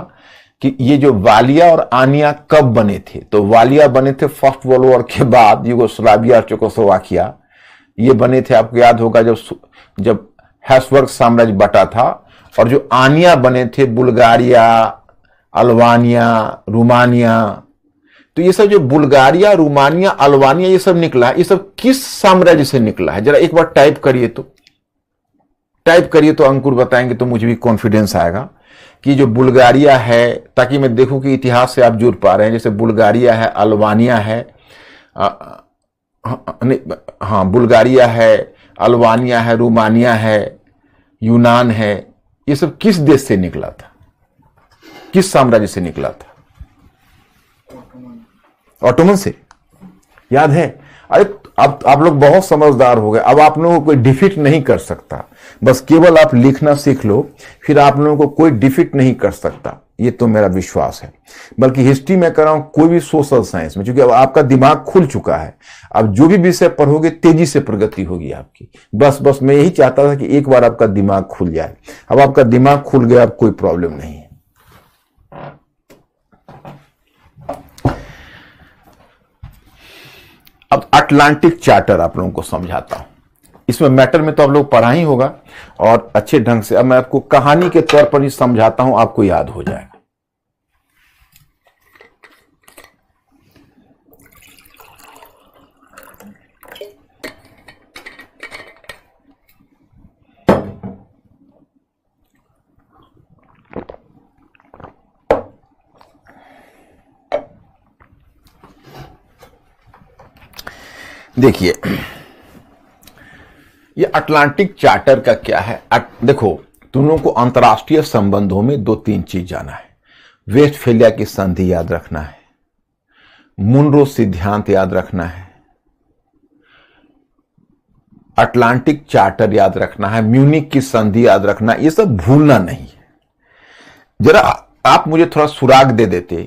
कि ये जो वालिया और आनिया कब बने थे? तो वालिया बने थे फर्स्ट वर्ल्ड वॉर के बाद, यूगोस्लाविया और चेकोस्लोवाकिया ये बने थे। आपको याद होगा जब हैब्सबर्ग साम्राज्य बटा था। और जो आनिया बने थे बुल्गारिया, अल्बानिया, रोमानिया। तो ये सब जो बुल्गारिया, रोमानिया, अल्बानिया ये सब निकला है, ये सब किस साम्राज्य से निकला है? जरा एक बार टाइप करिए तो अंकुर बताएंगे तो मुझे भी कॉन्फिडेंस आएगा कि जो बुल्गारिया है, ताकि मैं देखूं कि इतिहास से आप जुड़ पा रहे हैं। जैसे बुल्गारिया है, अल्बानिया है, हाँ बुल्गारिया है, अल्बानिया है, रोमानिया है, यूनान है, ये सब किस देश से निकला था? किस साम्राज्य से निकला था? ऑटोमन से। याद है? अरे अब आप लोग बहुत समझदार हो गए। अब आप लोगों को कोई डिफीट नहीं कर सकता। बस केवल आप लिखना सीख लो, फिर आप लोगों को कोई डिफीट नहीं कर सकता। ये तो मेरा विश्वास है। बल्कि हिस्ट्री में कर रहा हूं, कोई भी सोशल साइंस में, क्योंकि अब आपका दिमाग खुल चुका है। अब जो भी विषय पढ़ोगे तेजी से प्रगति होगी आपकी। बस मैं यही चाहता था कि एक बार आपका दिमाग खुल जाए। अब आपका दिमाग खुल गया, अब कोई प्रॉब्लम नहीं है। अब अटलांटिक चार्टर आप लोगों को समझाता हूं। इसमें मैटर में तो आप लोग पढ़ा ही होगा और अच्छे ढंग से। अब मैं आपको कहानी के तौर पर ही समझाता हूं, आपको याद हो जाएगा। देखिए, ये अटलांटिक चार्टर का क्या है। देखो, तुम लोगों को अंतर्राष्ट्रीय संबंधों में 2-3 चीज जाना है। वेस्टफेलिया की संधि याद रखना है, मुनरो सिद्धांत याद रखना है, अटलांटिक चार्टर याद रखना है, म्यूनिक की संधि याद रखना है। ये सब भूलना नहीं है। जरा आप मुझे थोड़ा सुराग दे देते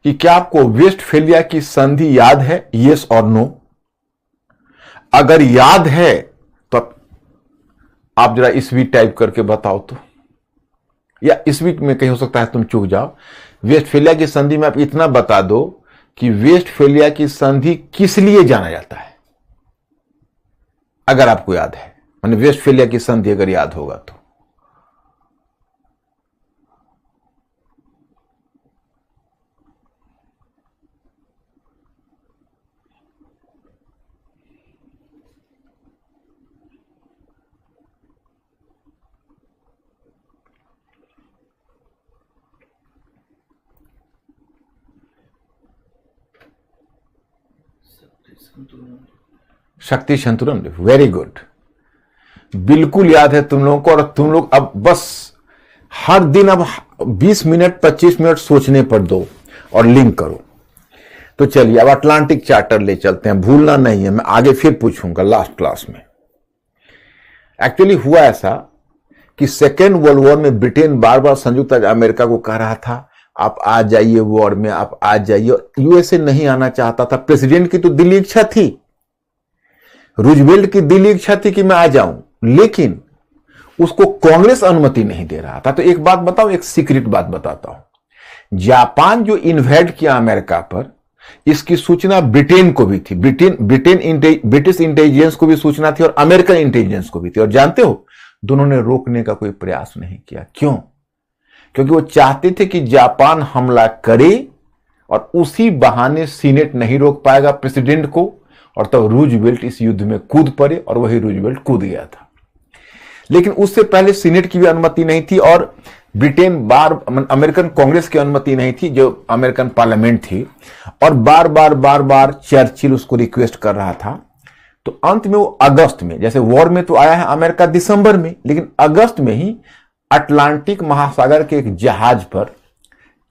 कि क्या आपको वेस्टफेलिया की संधि याद है, यस और नो। अगर याद है तो आप जरा ईस्वी टाइप करके बताओ तो, या ईस्वी में कहीं हो सकता है तुम चूक जाओ। वेस्टफेलिया की संधि में आप इतना बता दो कि वेस्टफेलिया की संधि किस लिए जाना जाता है, अगर आपको याद है। माने वेस्टफेलिया की संधि अगर याद होगा तो। शक्ति संतुलन, वेरी गुड, बिल्कुल याद है तुम लोगों को। और तुम लोग अब बस हर दिन अब 20 मिनट 25 मिनट सोचने पर दो और लिंक करो। तो चलिए अब अटलांटिक चार्टर ले चलते हैं, भूलना नहीं है। मैं आगे फिर पूछूंगा लास्ट क्लास में। एक्चुअली हुआ ऐसा कि सेकेंड वर्ल्ड वॉर में ब्रिटेन बार बार संयुक्त अमेरिका को कह रहा था आप आ जाइए वॉर में, आप आ जाइए। यूएसए नहीं आना चाहता था। प्रेसिडेंट की तो दिली इच्छा थी, रूजवेल्ट की दिली इच्छा थी कि मैं आ जाऊं, लेकिन उसको कांग्रेस अनुमति नहीं दे रहा था। तो एक बात बताओ, एक सीक्रेट बात बताता हूं। जापान जो इन्वेड किया अमेरिका पर, इसकी सूचना ब्रिटेन को भी थी। ब्रिटिश इंटेलिजेंस को भी सूचना थी और अमेरिकन इंटेलिजेंस को भी थी। और जानते हो, दोनों ने रोकने का कोई प्रयास नहीं किया। क्यों? क्योंकि वो चाहते थे कि जापान हमला करे और उसी बहाने सीनेट नहीं रोक पाएगा प्रेसिडेंट को, और तब रूजवेल्ट इस युद्ध में कूद पड़े और वही रूजवेल्ट कूद गया था। लेकिन उससे पहले सीनेट की भी अनुमति नहीं थी और अमेरिकन कांग्रेस की अनुमति नहीं थी, जो अमेरिकन पार्लियामेंट थी। और बार बार चर्चिल उसको रिक्वेस्ट कर रहा था। तो अंत में वो अगस्त में, जैसे वॉर में तो आया है अमेरिका दिसंबर में, लेकिन अगस्त में ही अटलांटिक महासागर के एक जहाज पर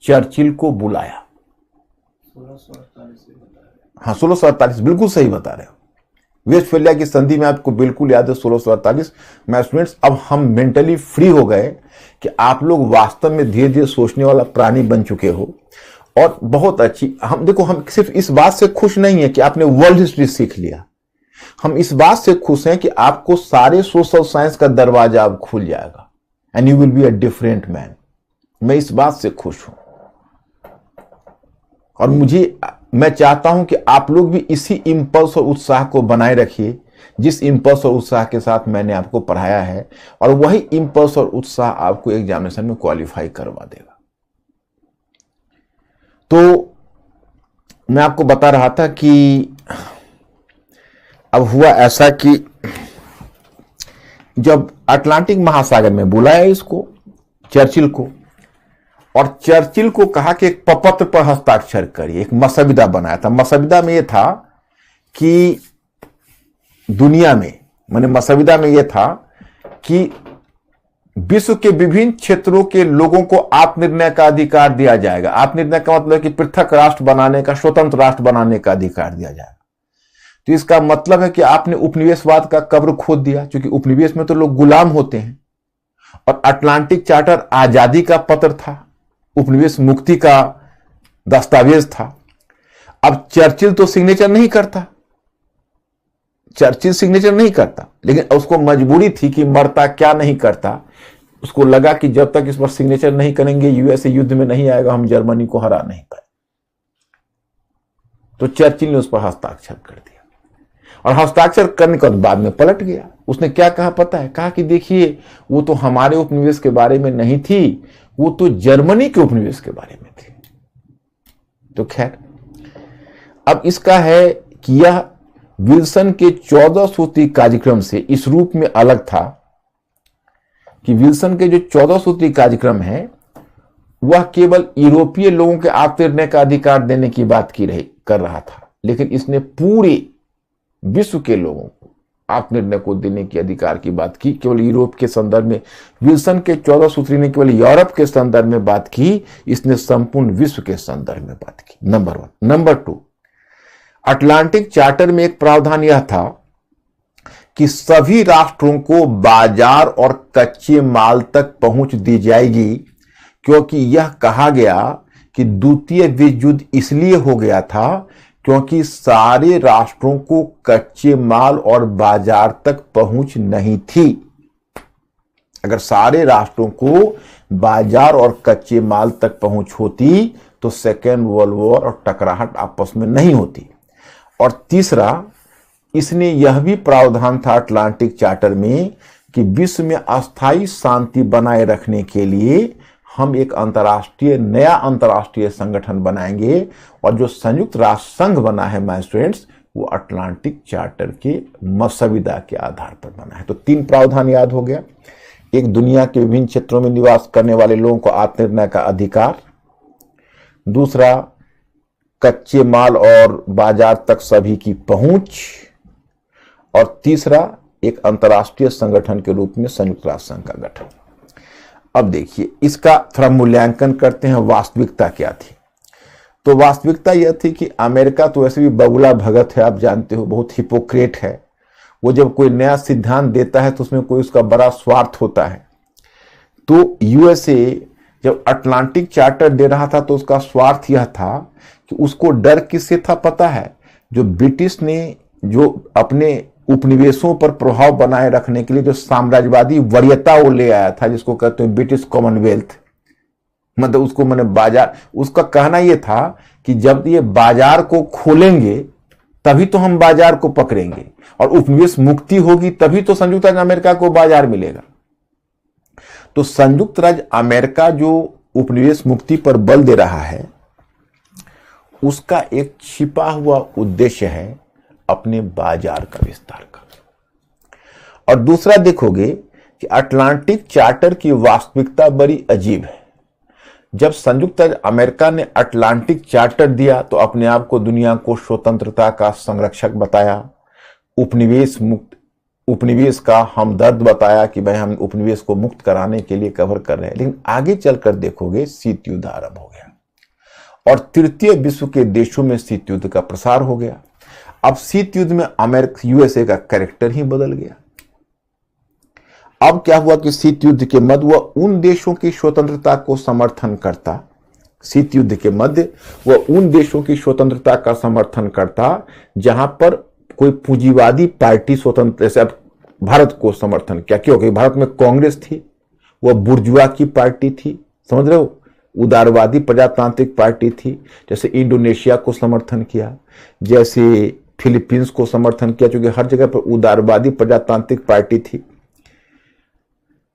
चर्चिल को बुलाया। 1648 हाँ, 1648, बिल्कुल सही बता रहे हो। वेस्टफेलिया की संधि में आपको बिल्कुल याद है 1648। मैं स्टूडेंट्स, अब हम मेंटली फ्री हो गए कि आप लोग वास्तव में धीरे धीरे सोचने वाला प्राणी बन चुके हो। और बहुत अच्छी, हम देखो, हम सिर्फ इस बात से खुश नहीं है कि आपने वर्ल्ड हिस्ट्री सीख लिया। हम इस बात से खुश हैं कि आपको सारे सोशल साइंस का दरवाजा अब खुल जाएगा and you will be a different man. मैं इस बात से खुश हूं और मैं चाहता हूं कि आप लोग भी इसी इंपल्स और उत्साह को बनाए रखिए, जिस इंपल्स और उत्साह के साथ मैंने आपको पढ़ाया है। और वही इंपल्स और उत्साह आपको एग्जामिनेशन में क्वालिफाई करवा देगा। तो मैं आपको बता रहा था कि अब हुआ ऐसा कि जब अटलांटिक महासागर में बुलाया इसको, चर्चिल को, और चर्चिल को कहा कि एक प्रपत्र पर हस्ताक्षर करिए। एक मसविदा बनाया था। मसविदा में यह था कि दुनिया में, माने मसविदा में यह था कि विश्व के विभिन्न क्षेत्रों के लोगों को आत्मनिर्णय का अधिकार दिया जाएगा। आत्मनिर्णय का मतलब कि पृथक राष्ट्र बनाने का, स्वतंत्र राष्ट्र बनाने का अधिकार दिया जाएगा। तो इसका मतलब है कि आपने उपनिवेशवाद का कब्र खोद दिया, क्योंकि उपनिवेश में तो लोग गुलाम होते हैं और अटलांटिक चार्टर आजादी का पत्र था, उपनिवेश मुक्ति का दस्तावेज था। अब चर्चिल तो सिग्नेचर नहीं करता, चर्चिल सिग्नेचर नहीं करता, लेकिन उसको मजबूरी थी कि मरता क्या नहीं करता। उसको लगा कि जब तक इस पर सिग्नेचर नहीं करेंगे यूएसए युद्ध में नहीं आएगा, हम जर्मनी को हरा नहीं पाए। तो चर्चिल ने उस पर हस्ताक्षर कर दिया और हस्ताक्षर करने के बाद में पलट गया। उसने क्या कहा पता है? कहा कि देखिए वो तो हमारे उपनिवेश के बारे में नहीं थी, वो तो जर्मनी के उपनिवेश के बारे में थी। तो खैर, अब इसका है कि यह विल्सन के 14 सूत्री कार्यक्रम से इस रूप में अलग था कि विल्सन के जो 14 सूत्री कार्यक्रम है वह केवल यूरोपीय लोगों के आत्मनिर्णय का अधिकार देने की बात कर रहा था, लेकिन इसने पूरे विश्व के लोगों को आत्मनिर्णय को देने के अधिकार की बात की। केवल यूरोप के संदर्भ में विल्सन के 14 सूत्री ने केवल यूरोप के संदर्भ में बात की, इसने संपूर्ण विश्व के संदर्भ में बात की। नंबर 1। नंबर 2, अटलांटिक चार्टर में एक प्रावधान यह था कि सभी राष्ट्रों को बाजार और कच्चे माल तक पहुंच दी जाएगी, क्योंकि यह कहा गया कि द्वितीय विश्व युद्ध इसलिए हो गया था क्योंकि सारे राष्ट्रों को कच्चे माल और बाजार तक पहुंच नहीं थी। अगर सारे राष्ट्रों को बाजार और कच्चे माल तक पहुंच होती तो सेकेंड वर्ल्ड वॉर और टकराहट आपस में नहीं होती। और तीसरा, इसने यह भी प्रावधान था अटलांटिक चार्टर में कि विश्व में अस्थायी शांति बनाए रखने के लिए हम एक नया अंतर्राष्ट्रीय संगठन बनाएंगे, और जो संयुक्त राष्ट्र संघ बना है माय स्टूडेंट्स, वो अटलांटिक चार्टर के मसविदा के आधार पर बना है। तो 3 प्रावधान याद हो गया। एक, दुनिया के विभिन्न क्षेत्रों में निवास करने वाले लोगों को आत्मनिर्णय का अधिकार। दूसरा, कच्चे माल और बाजार तक सभी की पहुंच। और तीसरा, एक अंतर्राष्ट्रीय संगठन के रूप में संयुक्त राष्ट्र संघ का गठन। अब देखिए, इसका थोड़ा मूल्यांकन करते हैं, वास्तविकता क्या थी। तो वास्तविकता यह थी कि अमेरिका तो वैसे भी बगुला भगत है, आप जानते हो, बहुत हिपोक्रेट है। वो जब कोई नया सिद्धांत देता है तो उसमें कोई उसका बड़ा स्वार्थ होता है। तो यूएसए जब अटलांटिक चार्टर दे रहा था तो उसका स्वार्थ यह था कि उसको डर किससे था पता है? जो ब्रिटिश ने जो अपने उपनिवेशों पर प्रभाव बनाए रखने के लिए जो साम्राज्यवादी वरीयता वो ले आया था, जिसको कहते हैं ब्रिटिश कॉमनवेल्थ, मतलब उसको मैंने बाजार, उसका कहना यह था कि जब ये बाजार को खोलेंगे तभी तो हम बाजार को पकड़ेंगे, और उपनिवेश मुक्ति होगी तभी तो संयुक्त राज्य अमेरिका को बाजार मिलेगा। तो संयुक्त राज्य अमेरिका जो उपनिवेश मुक्ति पर बल दे रहा है, उसका एक छिपा हुआ उद्देश्य है अपने बाजार का विस्तार करना। और दूसरा देखोगे कि अटलांटिक चार्टर की वास्तविकता बड़ी अजीब है। जब संयुक्त राज्य अमेरिका ने अटलांटिक चार्टर दिया तो अपने आप को दुनिया को स्वतंत्रता का संरक्षक बताया, उपनिवेश का हमदर्द बताया कि भाई हम उपनिवेश को मुक्त कराने के लिए कवर कर रहे हैं। लेकिन आगे चलकर देखोगे शीत युद्ध आरंभ हो गया और तृतीय विश्व के देशों में शीत युद्ध का प्रसार हो गया। अब शीत युद्ध में अमेरिका यूएसए का कैरेक्टर ही बदल गया। अब क्या हुआ कि शीत युद्ध के मध्य वह उन देशों की स्वतंत्रता को समर्थन करता, शीत युद्ध के मध्य वह उन देशों की स्वतंत्रता का समर्थन करता जहां पर कोई पूंजीवादी पार्टी स्वतंत्र, जैसे अब भारत को समर्थन किया, क्योंकि भारत में कांग्रेस थी, वह बुर्जुआ की पार्टी थी, समझ रहे हो, उदारवादी प्रजातांत्रिक पार्टी थी। जैसे इंडोनेशिया को समर्थन किया, जैसे फिलीपींस को समर्थन किया, क्योंकि हर जगह पर उदारवादी प्रजातांत्रिक पार्टी थी।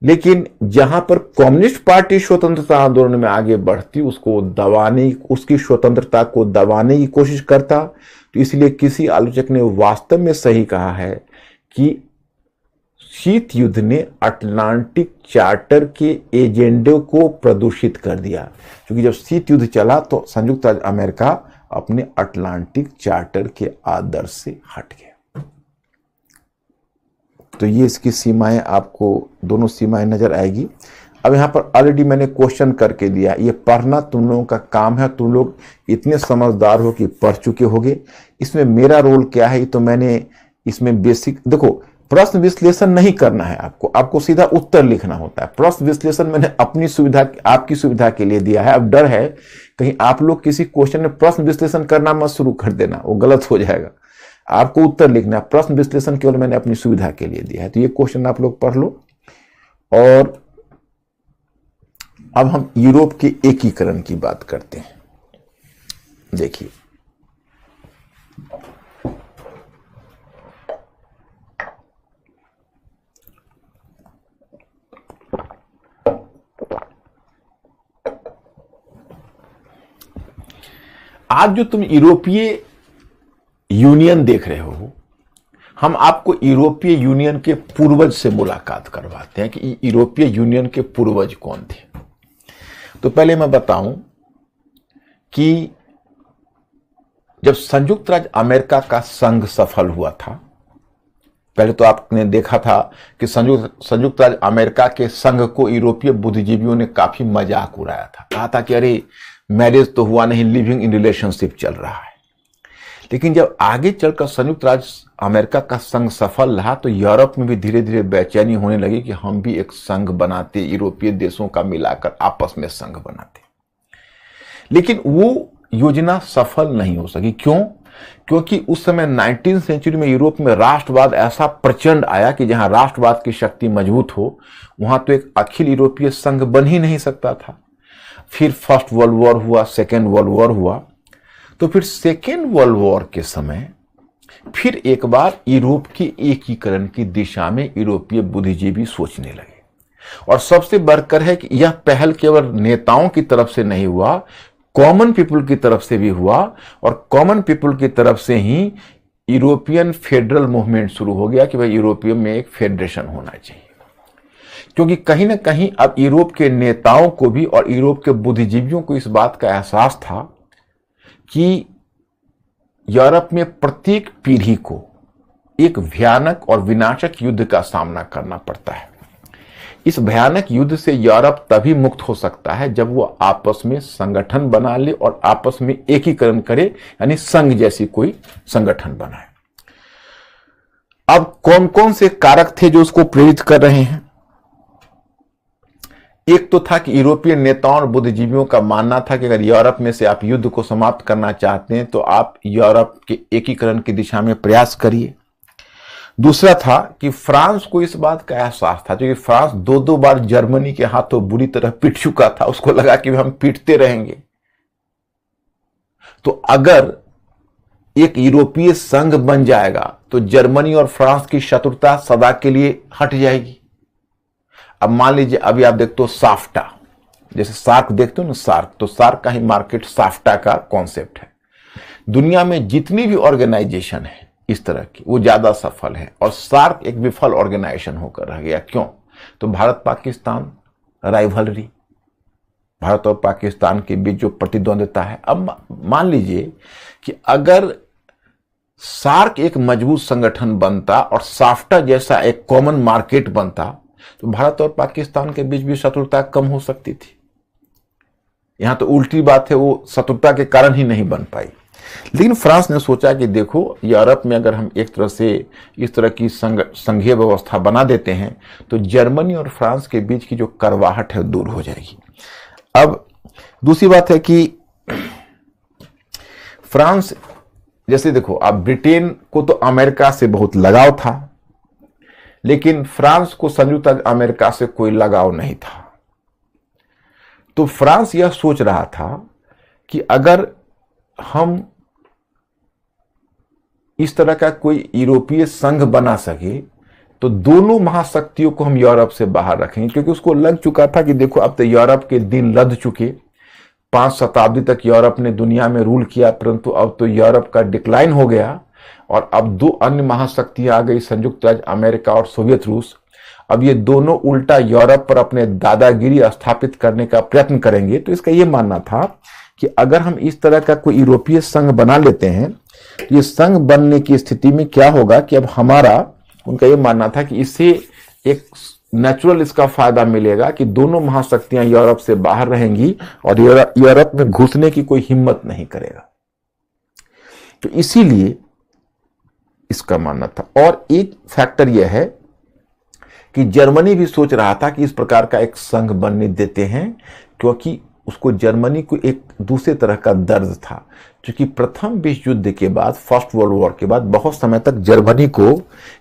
लेकिन जहां पर कम्युनिस्ट पार्टी स्वतंत्रता आंदोलन में आगे बढ़ती, उसको दबाने, उसकी स्वतंत्रता को दबाने की कोशिश करता। तो इसलिए किसी आलोचक ने वास्तव में सही कहा है कि शीत युद्ध ने अटलांटिक चार्टर के एजेंडे को प्रदूषित कर दिया, क्योंकि जब शीत युद्ध चला तो संयुक्त राज्य अमेरिका अपने अटलांटिक चार्टर के आदर्श से हट गया। तो ये इसकी सीमाएं, आपको दोनों सीमाएं नजर आएगी। अब यहाँ पर ऑलरेडी मैंने क्वेश्चन करके दिया, ये पढ़ना तुम लोगों का काम है, तुम लोग इतने समझदार हो कि पढ़ चुके होगे। इसमें मेरा रोल क्या है, तो मैंने इसमें बेसिक देखो, प्रश्न विश्लेषण नहीं करना है आपको, आपको सीधा उत्तर लिखना होता है। प्रश्न विश्लेषण मैंने अपनी सुविधा, आपकी सुविधा के लिए दिया है। अब डर है कहीं आप लोग किसी क्वेश्चन में प्रश्न विश्लेषण करना मत शुरू कर देना, वो गलत हो जाएगा। आपको उत्तर लिखना है, प्रश्न विश्लेषण केवल मैंने अपनी सुविधा के लिए दिया है। तो ये क्वेश्चन आप लोग पढ़ लो। और अब हम यूरोप के एकीकरण की बात करते हैं। देखिए, आज जो तुम यूरोपीय यूनियन देख रहे हो, हम आपको यूरोपीय यूनियन के पूर्वज से मुलाकात करवाते हैं कि यूरोपीय यूनियन के पूर्वज कौन थे। तो पहले मैं बताऊं कि जब संयुक्त राज्य अमेरिका का संघ सफल हुआ था, पहले तो आपने देखा था कि संयुक्त राज्य अमेरिका के संघ को यूरोपीय बुद्धिजीवियों ने काफी मजाक उड़ाया था, कहा था कि अरे मैरिज तो हुआ नहीं, लिविंग इन रिलेशनशिप चल रहा है। लेकिन जब आगे चलकर संयुक्त राज्य अमेरिका का संघ सफल रहा तो यूरोप में भी धीरे धीरे बेचैनी होने लगी कि हम भी एक संघ बनाते, यूरोपीय देशों का मिलाकर आपस में संघ बनाते। लेकिन वो योजना सफल नहीं हो सकी। क्यों? क्योंकि उस समय 19वीं सेंचुरी में यूरोप में राष्ट्रवाद ऐसा प्रचंड आया कि जहां राष्ट्रवाद की शक्ति मजबूत हो वहां तो एक अखिल यूरोपीय संघ बन ही नहीं सकता था। फिर फर्स्ट वर्ल्ड वॉर हुआ, सेकेंड वर्ल्ड वॉर हुआ, तो फिर सेकेंड वर्ल्ड वॉर के समय फिर एक बार यूरोप के एकीकरण की दिशा में यूरोपीय बुद्धिजीवी सोचने लगे। और सबसे बढ़कर है कि यह पहल केवल नेताओं की तरफ से नहीं हुआ, कॉमन पीपल की तरफ से भी हुआ। और कॉमन पीपल की तरफ से ही यूरोपियन फेडरल मूवमेंट शुरू हो गया कि भाई यूरोपीय में एक फेडरेशन होना चाहिए। क्योंकि कहीं ना कहीं अब यूरोप के नेताओं को भी और यूरोप के बुद्धिजीवियों को इस बात का एहसास था कि यूरोप में प्रत्येक पीढ़ी को एक भयानक और विनाशक युद्ध का सामना करना पड़ता है। इस भयानक युद्ध से यूरोप तभी मुक्त हो सकता है जब वो आपस में संगठन बना ले और आपस में एकीकरण करे, यानी संघ जैसी कोई संगठन बनाए। अब कौन कौन से कारक थे जो उसको प्रेरित कर रहे हैं? एक तो था कि यूरोपीय नेताओं और बुद्धिजीवियों का मानना था कि अगर यूरोप में से आप युद्ध को समाप्त करना चाहते हैं तो आप यूरोप के एकीकरण की दिशा में प्रयास करिए। दूसरा था कि फ्रांस को इस बात का एहसास था, क्योंकि फ्रांस दो बार जर्मनी के हाथों बुरी तरह पिट चुका था, उसको लगा कि हम पीटते रहेंगे, तो अगर एक यूरोपीय संघ बन जाएगा तो जर्मनी और फ्रांस की शत्रुता सदा के लिए हट जाएगी। अब मान लीजिए अभी आप देखते हो साफ्टा, जैसे सार्क देखते हो ना, सार्क, तो सार्क का ही मार्केट साफ्टा का कॉन्सेप्ट है। दुनिया में जितनी भी ऑर्गेनाइजेशन है इस तरह की, वो ज्यादा सफल है और सार्क एक विफल ऑर्गेनाइजेशन होकर रह गया। क्यों? तो भारत पाकिस्तान राइवलरी, भारत और पाकिस्तान के बीच जो प्रतिद्वंद्विता है। अब मान लीजिए कि अगर सार्क एक मजबूत संगठन बनता और साफ्टा जैसा एक कॉमन मार्केट बनता तो भारत और पाकिस्तान के बीच भी शत्रुता कम हो सकती थी। यहां तो उल्टी बात है, वो शत्रुता के कारण ही नहीं बन पाई। लेकिन फ्रांस ने सोचा कि देखो यूरोप में अगर हम एक तरह से इस तरह की संघीय व्यवस्था बना देते हैं तो जर्मनी और फ्रांस के बीच की जो करवाहट है दूर हो जाएगी। अब दूसरी बात है कि फ्रांस, जैसे देखो अब ब्रिटेन को तो अमेरिका से बहुत लगाव था, लेकिन फ्रांस को संयुक्त अमेरिका से कोई लगाव नहीं था। तो फ्रांस यह सोच रहा था कि अगर हम इस तरह का कोई यूरोपीय संघ बना सके तो दोनों महाशक्तियों को हम यूरोप से बाहर रखेंगे, क्योंकि उसको लग चुका था कि देखो अब तो यूरोप के दिन लद चुके। 5 शताब्दी तक यूरोप ने दुनिया में रूल किया, परंतु अब तो यूरोप का डिक्लाइन हो गया और अब 2 अन्य महाशक्तियां आ गई, संयुक्त राज्य अमेरिका और सोवियत रूस। अब ये दोनों उल्टा यूरोप पर अपने दादागिरी स्थापित करने का प्रयत्न करेंगे। तो इसका ये मानना था कि अगर हम इस तरह का कोई यूरोपीय संघ बना लेते हैं तो ये संघ बनने की स्थिति में क्या होगा कि अब हमारा, उनका ये मानना था कि इससे एक नेचुरल इसका फायदा मिलेगा कि दोनों महाशक्तियां यूरोप से बाहर रहेंगी और यूरोप में घुसने की कोई हिम्मत नहीं करेगा। तो इसीलिए इसका मानना था। और एक फैक्टर यह है कि जर्मनी भी सोच रहा था कि इस प्रकार का एक संघ बनने देते हैं, क्योंकि उसको जर्मनी को एक दूसरे तरह का दर्द था। क्योंकि प्रथम विश्व युद्ध के बाद, फर्स्ट वर्ल्ड वॉर के बाद बहुत समय तक जर्मनी को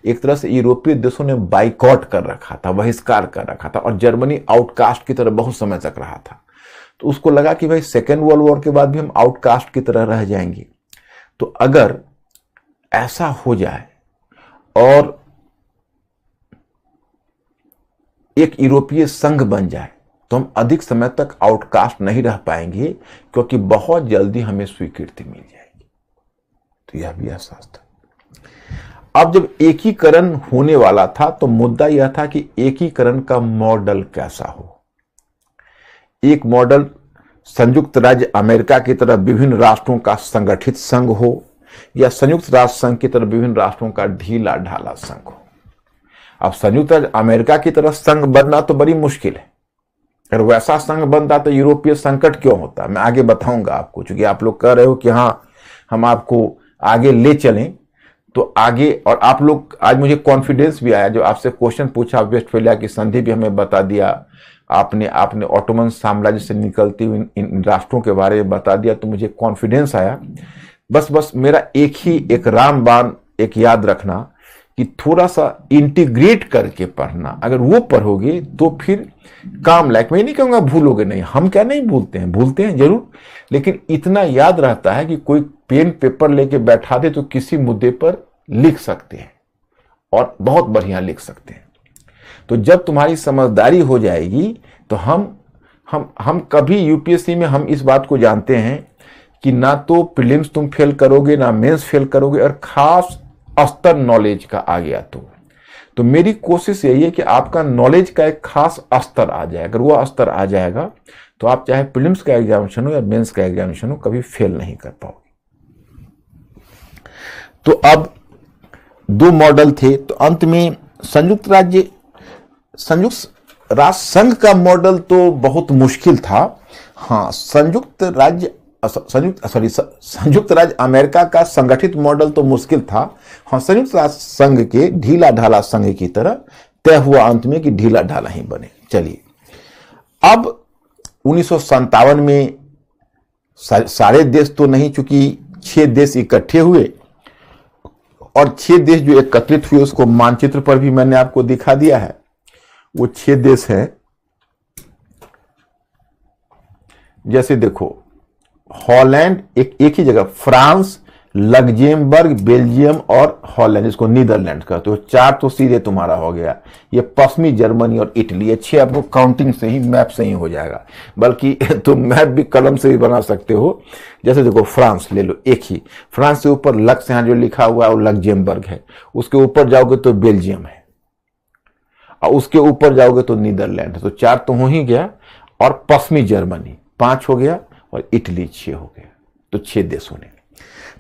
एक तरह से यूरोपीय देशों ने बाइकआउट कर रखा था, बहिष्कार कर रखा था, और जर्मनी आउटकास्ट की तरह बहुत समय तक रहा था। तो उसको लगा कि भाई सेकेंड वर्ल्ड वॉर के बाद भी हम आउटकास्ट की तरह रह जाएंगे। तो अगर ऐसा हो जाए और एक यूरोपीय संघ बन जाए तो हम अधिक समय तक आउटकास्ट नहीं रह पाएंगे, क्योंकि बहुत जल्दी हमें स्वीकृति मिल जाएगी। तो यह भी एहसास था। अब जब एकीकरण होने वाला था तो मुद्दा यह था कि एकीकरण का मॉडल कैसा हो। एक मॉडल संयुक्त राज्य अमेरिका की तरह विभिन्न राष्ट्रों का संगठित संघ हो, या संयुक्त राष्ट्र संघ की तरह विभिन्न राष्ट्रों का ढीला ढाला संघ हो। अब संयुक्त राज्य अमेरिका की तरह संघ बनना तो बड़ी मुश्किल है। अगर वैसा संघ बनता तो यूरोपीय संकट क्यों होता, मैं आगे बताऊंगा आपको। क्योंकि आप लोग कह रहे हो कि हाँ हम आपको आगे ले चलें, तो आगे, और आप लोग आज मुझे कॉन्फिडेंस भी आया, जो आपसे क्वेश्चन पूछा वेस्टफेलिया की संधि भी हमें बता दिया आपने ऑटोमन साम्राज्य से निकलती हुई इन राष्ट्रों के बारे में बता दिया, तो मुझे कॉन्फिडेंस आया। बस मेरा एक रामबाण एक याद रखना कि थोड़ा सा इंटीग्रेट करके पढ़ना। अगर वो पढ़ोगे तो फिर काम लायक, मैं नहीं कहूंगा भूलोगे नहीं, हम क्या नहीं भूलते हैं जरूर, लेकिन इतना याद रहता है कि कोई पेन पेपर लेके बैठा दे तो किसी मुद्दे पर लिख सकते हैं और बहुत बढ़िया लिख सकते हैं। तो जब तुम्हारी समझदारी हो जाएगी तो हम कभी यूपीएससी में हम इस बात को जानते हैं कि ना तो प्रीलिम्स तुम फेल करोगे, ना मेंस फेल करोगे, और खास स्तर नॉलेज का आ गया तो मेरी कोशिश यही है कि आपका नॉलेज का एक खास स्तर आ जाए। अगर वो स्तर आ जाएगा तो आप चाहे प्रीलिम्स का एग्जामिनेशन हो या मेंस का एग्जामिनेशन हो, कभी फेल नहीं कर पाओगे। तो अब दो मॉडल थे। तो अंत में संयुक्त राष्ट्र संघ का मॉडल तो बहुत मुश्किल था। हाँ, संयुक्त राज्य अमेरिका का संगठित मॉडल तो मुश्किल था। हाँ, संयुक्त राष्ट्र संघ के ढीला ढाला संघ की तरह तय हुआ अंत में कि ढीला ढाला ही बने। चलिए, अब 1957 में सारे देश तो नहीं, चूंकि 6 देश इकट्ठे हुए, और 6 देश जो एकत्रित हुए उसको मानचित्र पर भी मैंने आपको दिखा दिया है। वो 6 देश हैं, जैसे देखो, हॉलैंड एक ही जगह, फ्रांस, लग्जेमबर्ग, बेल्जियम और हॉलैंड, इसको नीदरलैंड का, तो 4 तो सीधे तुम्हारा हो गया। ये पश्चिमी जर्मनी और इटली, ये 6 आपको काउंटिंग से ही, मैप से ही हो जाएगा। बल्कि तुम मैप भी कलम से भी बना सकते हो। जैसे देखो, फ्रांस ले लो, एक ही, फ्रांस से ऊपर लक्स यहाँ जो लिखा हुआ है वो लग्जेमबर्ग है, उसके ऊपर जाओगे तो बेल्जियम है, और उसके ऊपर जाओगे तो नीदरलैंड है। तो 4 तो हो ही गया, और पश्चिमी जर्मनी 5 हो गया, और इटली 6 हो गया। तो 6 देशों ने,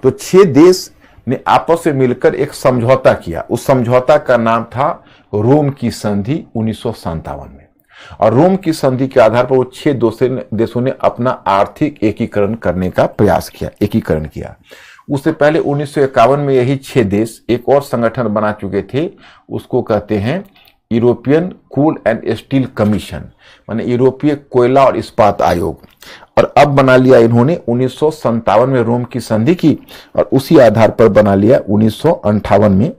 तो 6 देश ने आपस में मिलकर एक समझौता किया। उस समझौता का नाम था रोम की संधि 1957 में। और रोम की संधि के आधार पर वो 6 देशों ने अपना आर्थिक एकीकरण करने का प्रयास किया, एकीकरण किया। उससे पहले 1951 में यही 6 देश एक और संगठन बना चुके थे, उसको कहते हैं European Coal and Steel Commission, माने यूरोपीय कोयला और इस्पात आयोग। और अब बना लिया इन्होंने 1957 में रोम की संधि की, और उसी आधार पर बना लिया 1958 में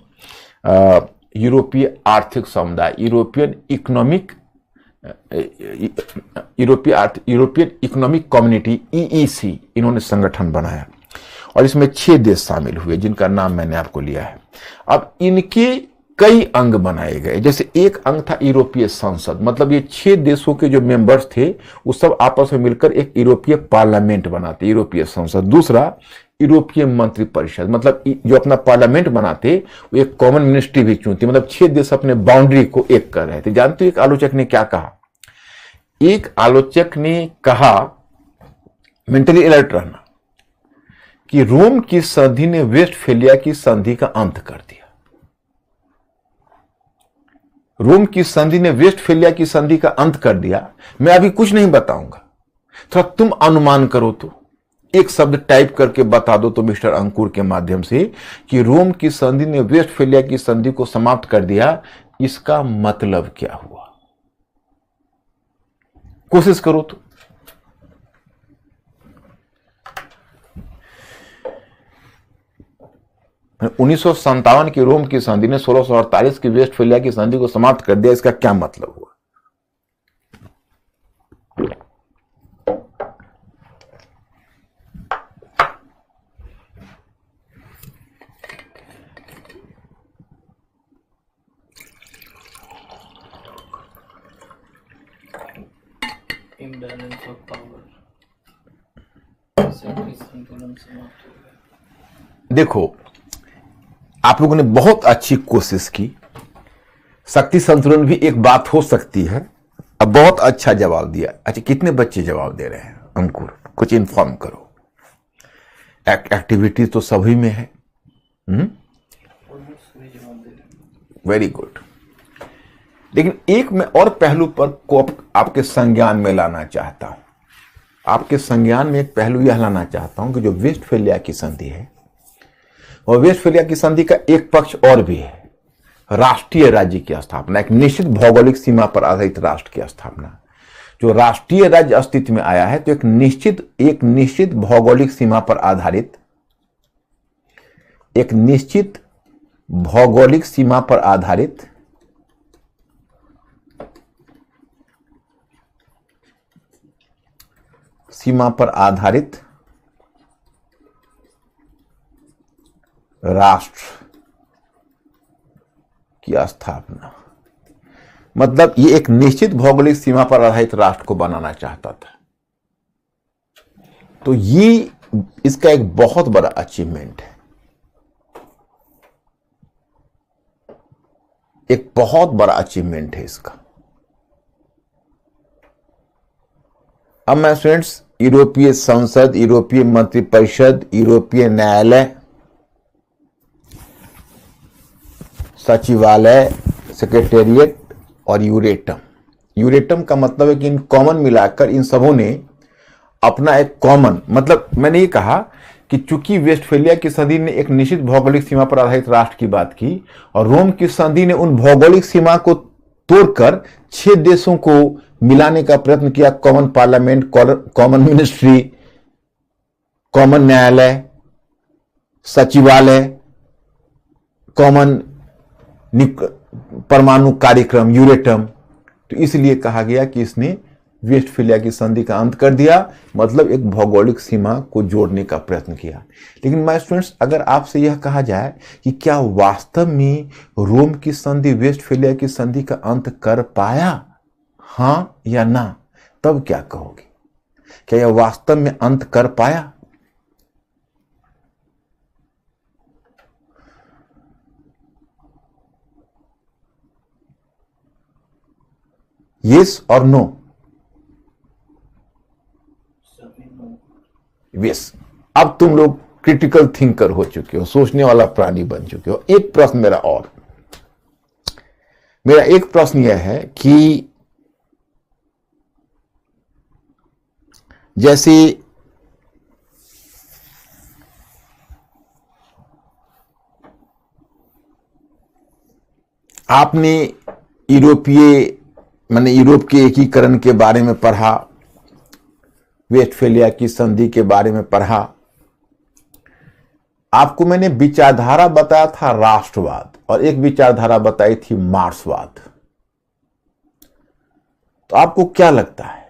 यूरोपीय आर्थिक समुदाय, यूरोपियन इकोनॉमिक कम्युनिटी, EEC, इन्होंने संगठन बनाया। और इसमें 6 देश शामिल हुए, जिनका नाम मैंने आपको लिया है। अब इनके कई अंग बनाए गए। जैसे एक अंग था यूरोपीय संसद, मतलब ये 6 देशों के जो मेंबर्स थे वो सब आपस में मिलकर एक यूरोपीय पार्लियामेंट बनाते, यूरोपीय संसद। दूसरा, यूरोपीय मंत्री परिषद, मतलब जो अपना पार्लियामेंट बनाते वो एक कॉमन मिनिस्ट्री भी चुनती, मतलब 6 देश अपने बाउंड्री को एक कर रहे थे। जानते हो एक आलोचक ने क्या कहा? एक आलोचक ने कहा, मेंटली अलर्ट रहना, कि रोम की संधि ने वेस्टफेलिया की संधि का अंत कर दिया। रोम की संधि ने वेस्टफेलिया की संधि का अंत कर दिया। मैं अभी कुछ नहीं बताऊंगा, थोड़ा तुम अनुमान करो, तो एक शब्द टाइप करके बता दो तो मिस्टर अंकुर के माध्यम से कि रोम की संधि ने वेस्टफेलिया की संधि को समाप्त कर दिया, इसका मतलब क्या हुआ? कोशिश करो तो। उन्नीस की रोम की संधि ने 1648 की वेस्टफेलिया की संधि को समाप्त कर दिया, इसका क्या मतलब हुआ? इम्बैलेंस ऑफ पावर, शक्ति संतुलन समाप्त हो गया। देखो, आप लोगों ने बहुत अच्छी कोशिश की। शक्ति संतुलन भी एक बात हो सकती है। अब बहुत अच्छा जवाब दिया। अच्छा, कितने बच्चे जवाब दे रहे हैं? अंकुर, कुछ इन्फॉर्म करो। एक्टिविटी तो सभी में है। Very good. लेकिन एक मैं और पहलू पर को आपके संज्ञान में लाना चाहता हूं। आपके संज्ञान में एक पहलू यह लाना चाहता हूं कि जो वेस्टफेलिया की संधि है, और वेस्टफेलिया की संधि का एक पक्ष और भी है, राष्ट्रीय राज्य की स्थापना, एक निश्चित भौगोलिक सीमा पर आधारित राष्ट्र की स्थापना। जो राष्ट्रीय राज्य अस्तित्व में आया है तो एक निश्चित भौगोलिक सीमा पर आधारित, एक निश्चित भौगोलिक सीमा पर आधारित राष्ट्र की स्थापना। मतलब ये एक निश्चित भौगोलिक सीमा पर आधारित राष्ट्र को बनाना चाहता था। तो ये इसका एक बहुत बड़ा अचीवमेंट है, एक बहुत बड़ा अचीवमेंट है इसका। अब मैं स्टूडेंट्स, यूरोपीय संसद, यूरोपीय मंत्रिपरिषद, यूरोपीय न्यायालय, सचिवालय, सेक्रेटेरिएट और यूरेटम का मतलब है कि इन कॉमन मिलाकर इन सबों ने अपना एक कॉमन, मतलब मैंने ये कहा कि चूंकि वेस्टफेलिया की संधि ने एक निश्चित भौगोलिक सीमा पर आधारित राष्ट्र की बात की और रोम की संधि ने उन भौगोलिक सीमा को तोड़कर 6 देशों को मिलाने का प्रयत्न किया। Common parliament, common ministry, common न्यायालय, सचिवालय, कॉमन परमाणु कार्यक्रम, यूरेटम। तो इसलिए कहा गया कि इसने वेस्टफेलिया की संधि का अंत कर दिया, मतलब एक भौगोलिक सीमा को जोड़ने का प्रयत्न किया। लेकिन माय स्टूडेंट्स, अगर आपसे यह कहा जाए कि क्या वास्तव में रोम की संधि वेस्टफेलिया की संधि का अंत कर पाया, हां या ना, तब क्या कहोगे? क्या यह वास्तव में अंत कर पाया? यस और नो? यस। अब तुम लोग क्रिटिकल थिंकर हो चुके हो, सोचने वाला प्राणी बन चुके हो। एक प्रश्न मेरा एक प्रश्न यह है कि जैसे आपने यूरोप के एकीकरण के बारे में पढ़ा, वेस्टफेलिया की संधि के बारे में पढ़ा, आपको मैंने विचारधारा बताया था राष्ट्रवाद और एक विचारधारा बताई थी मार्क्सवाद। तो आपको क्या लगता है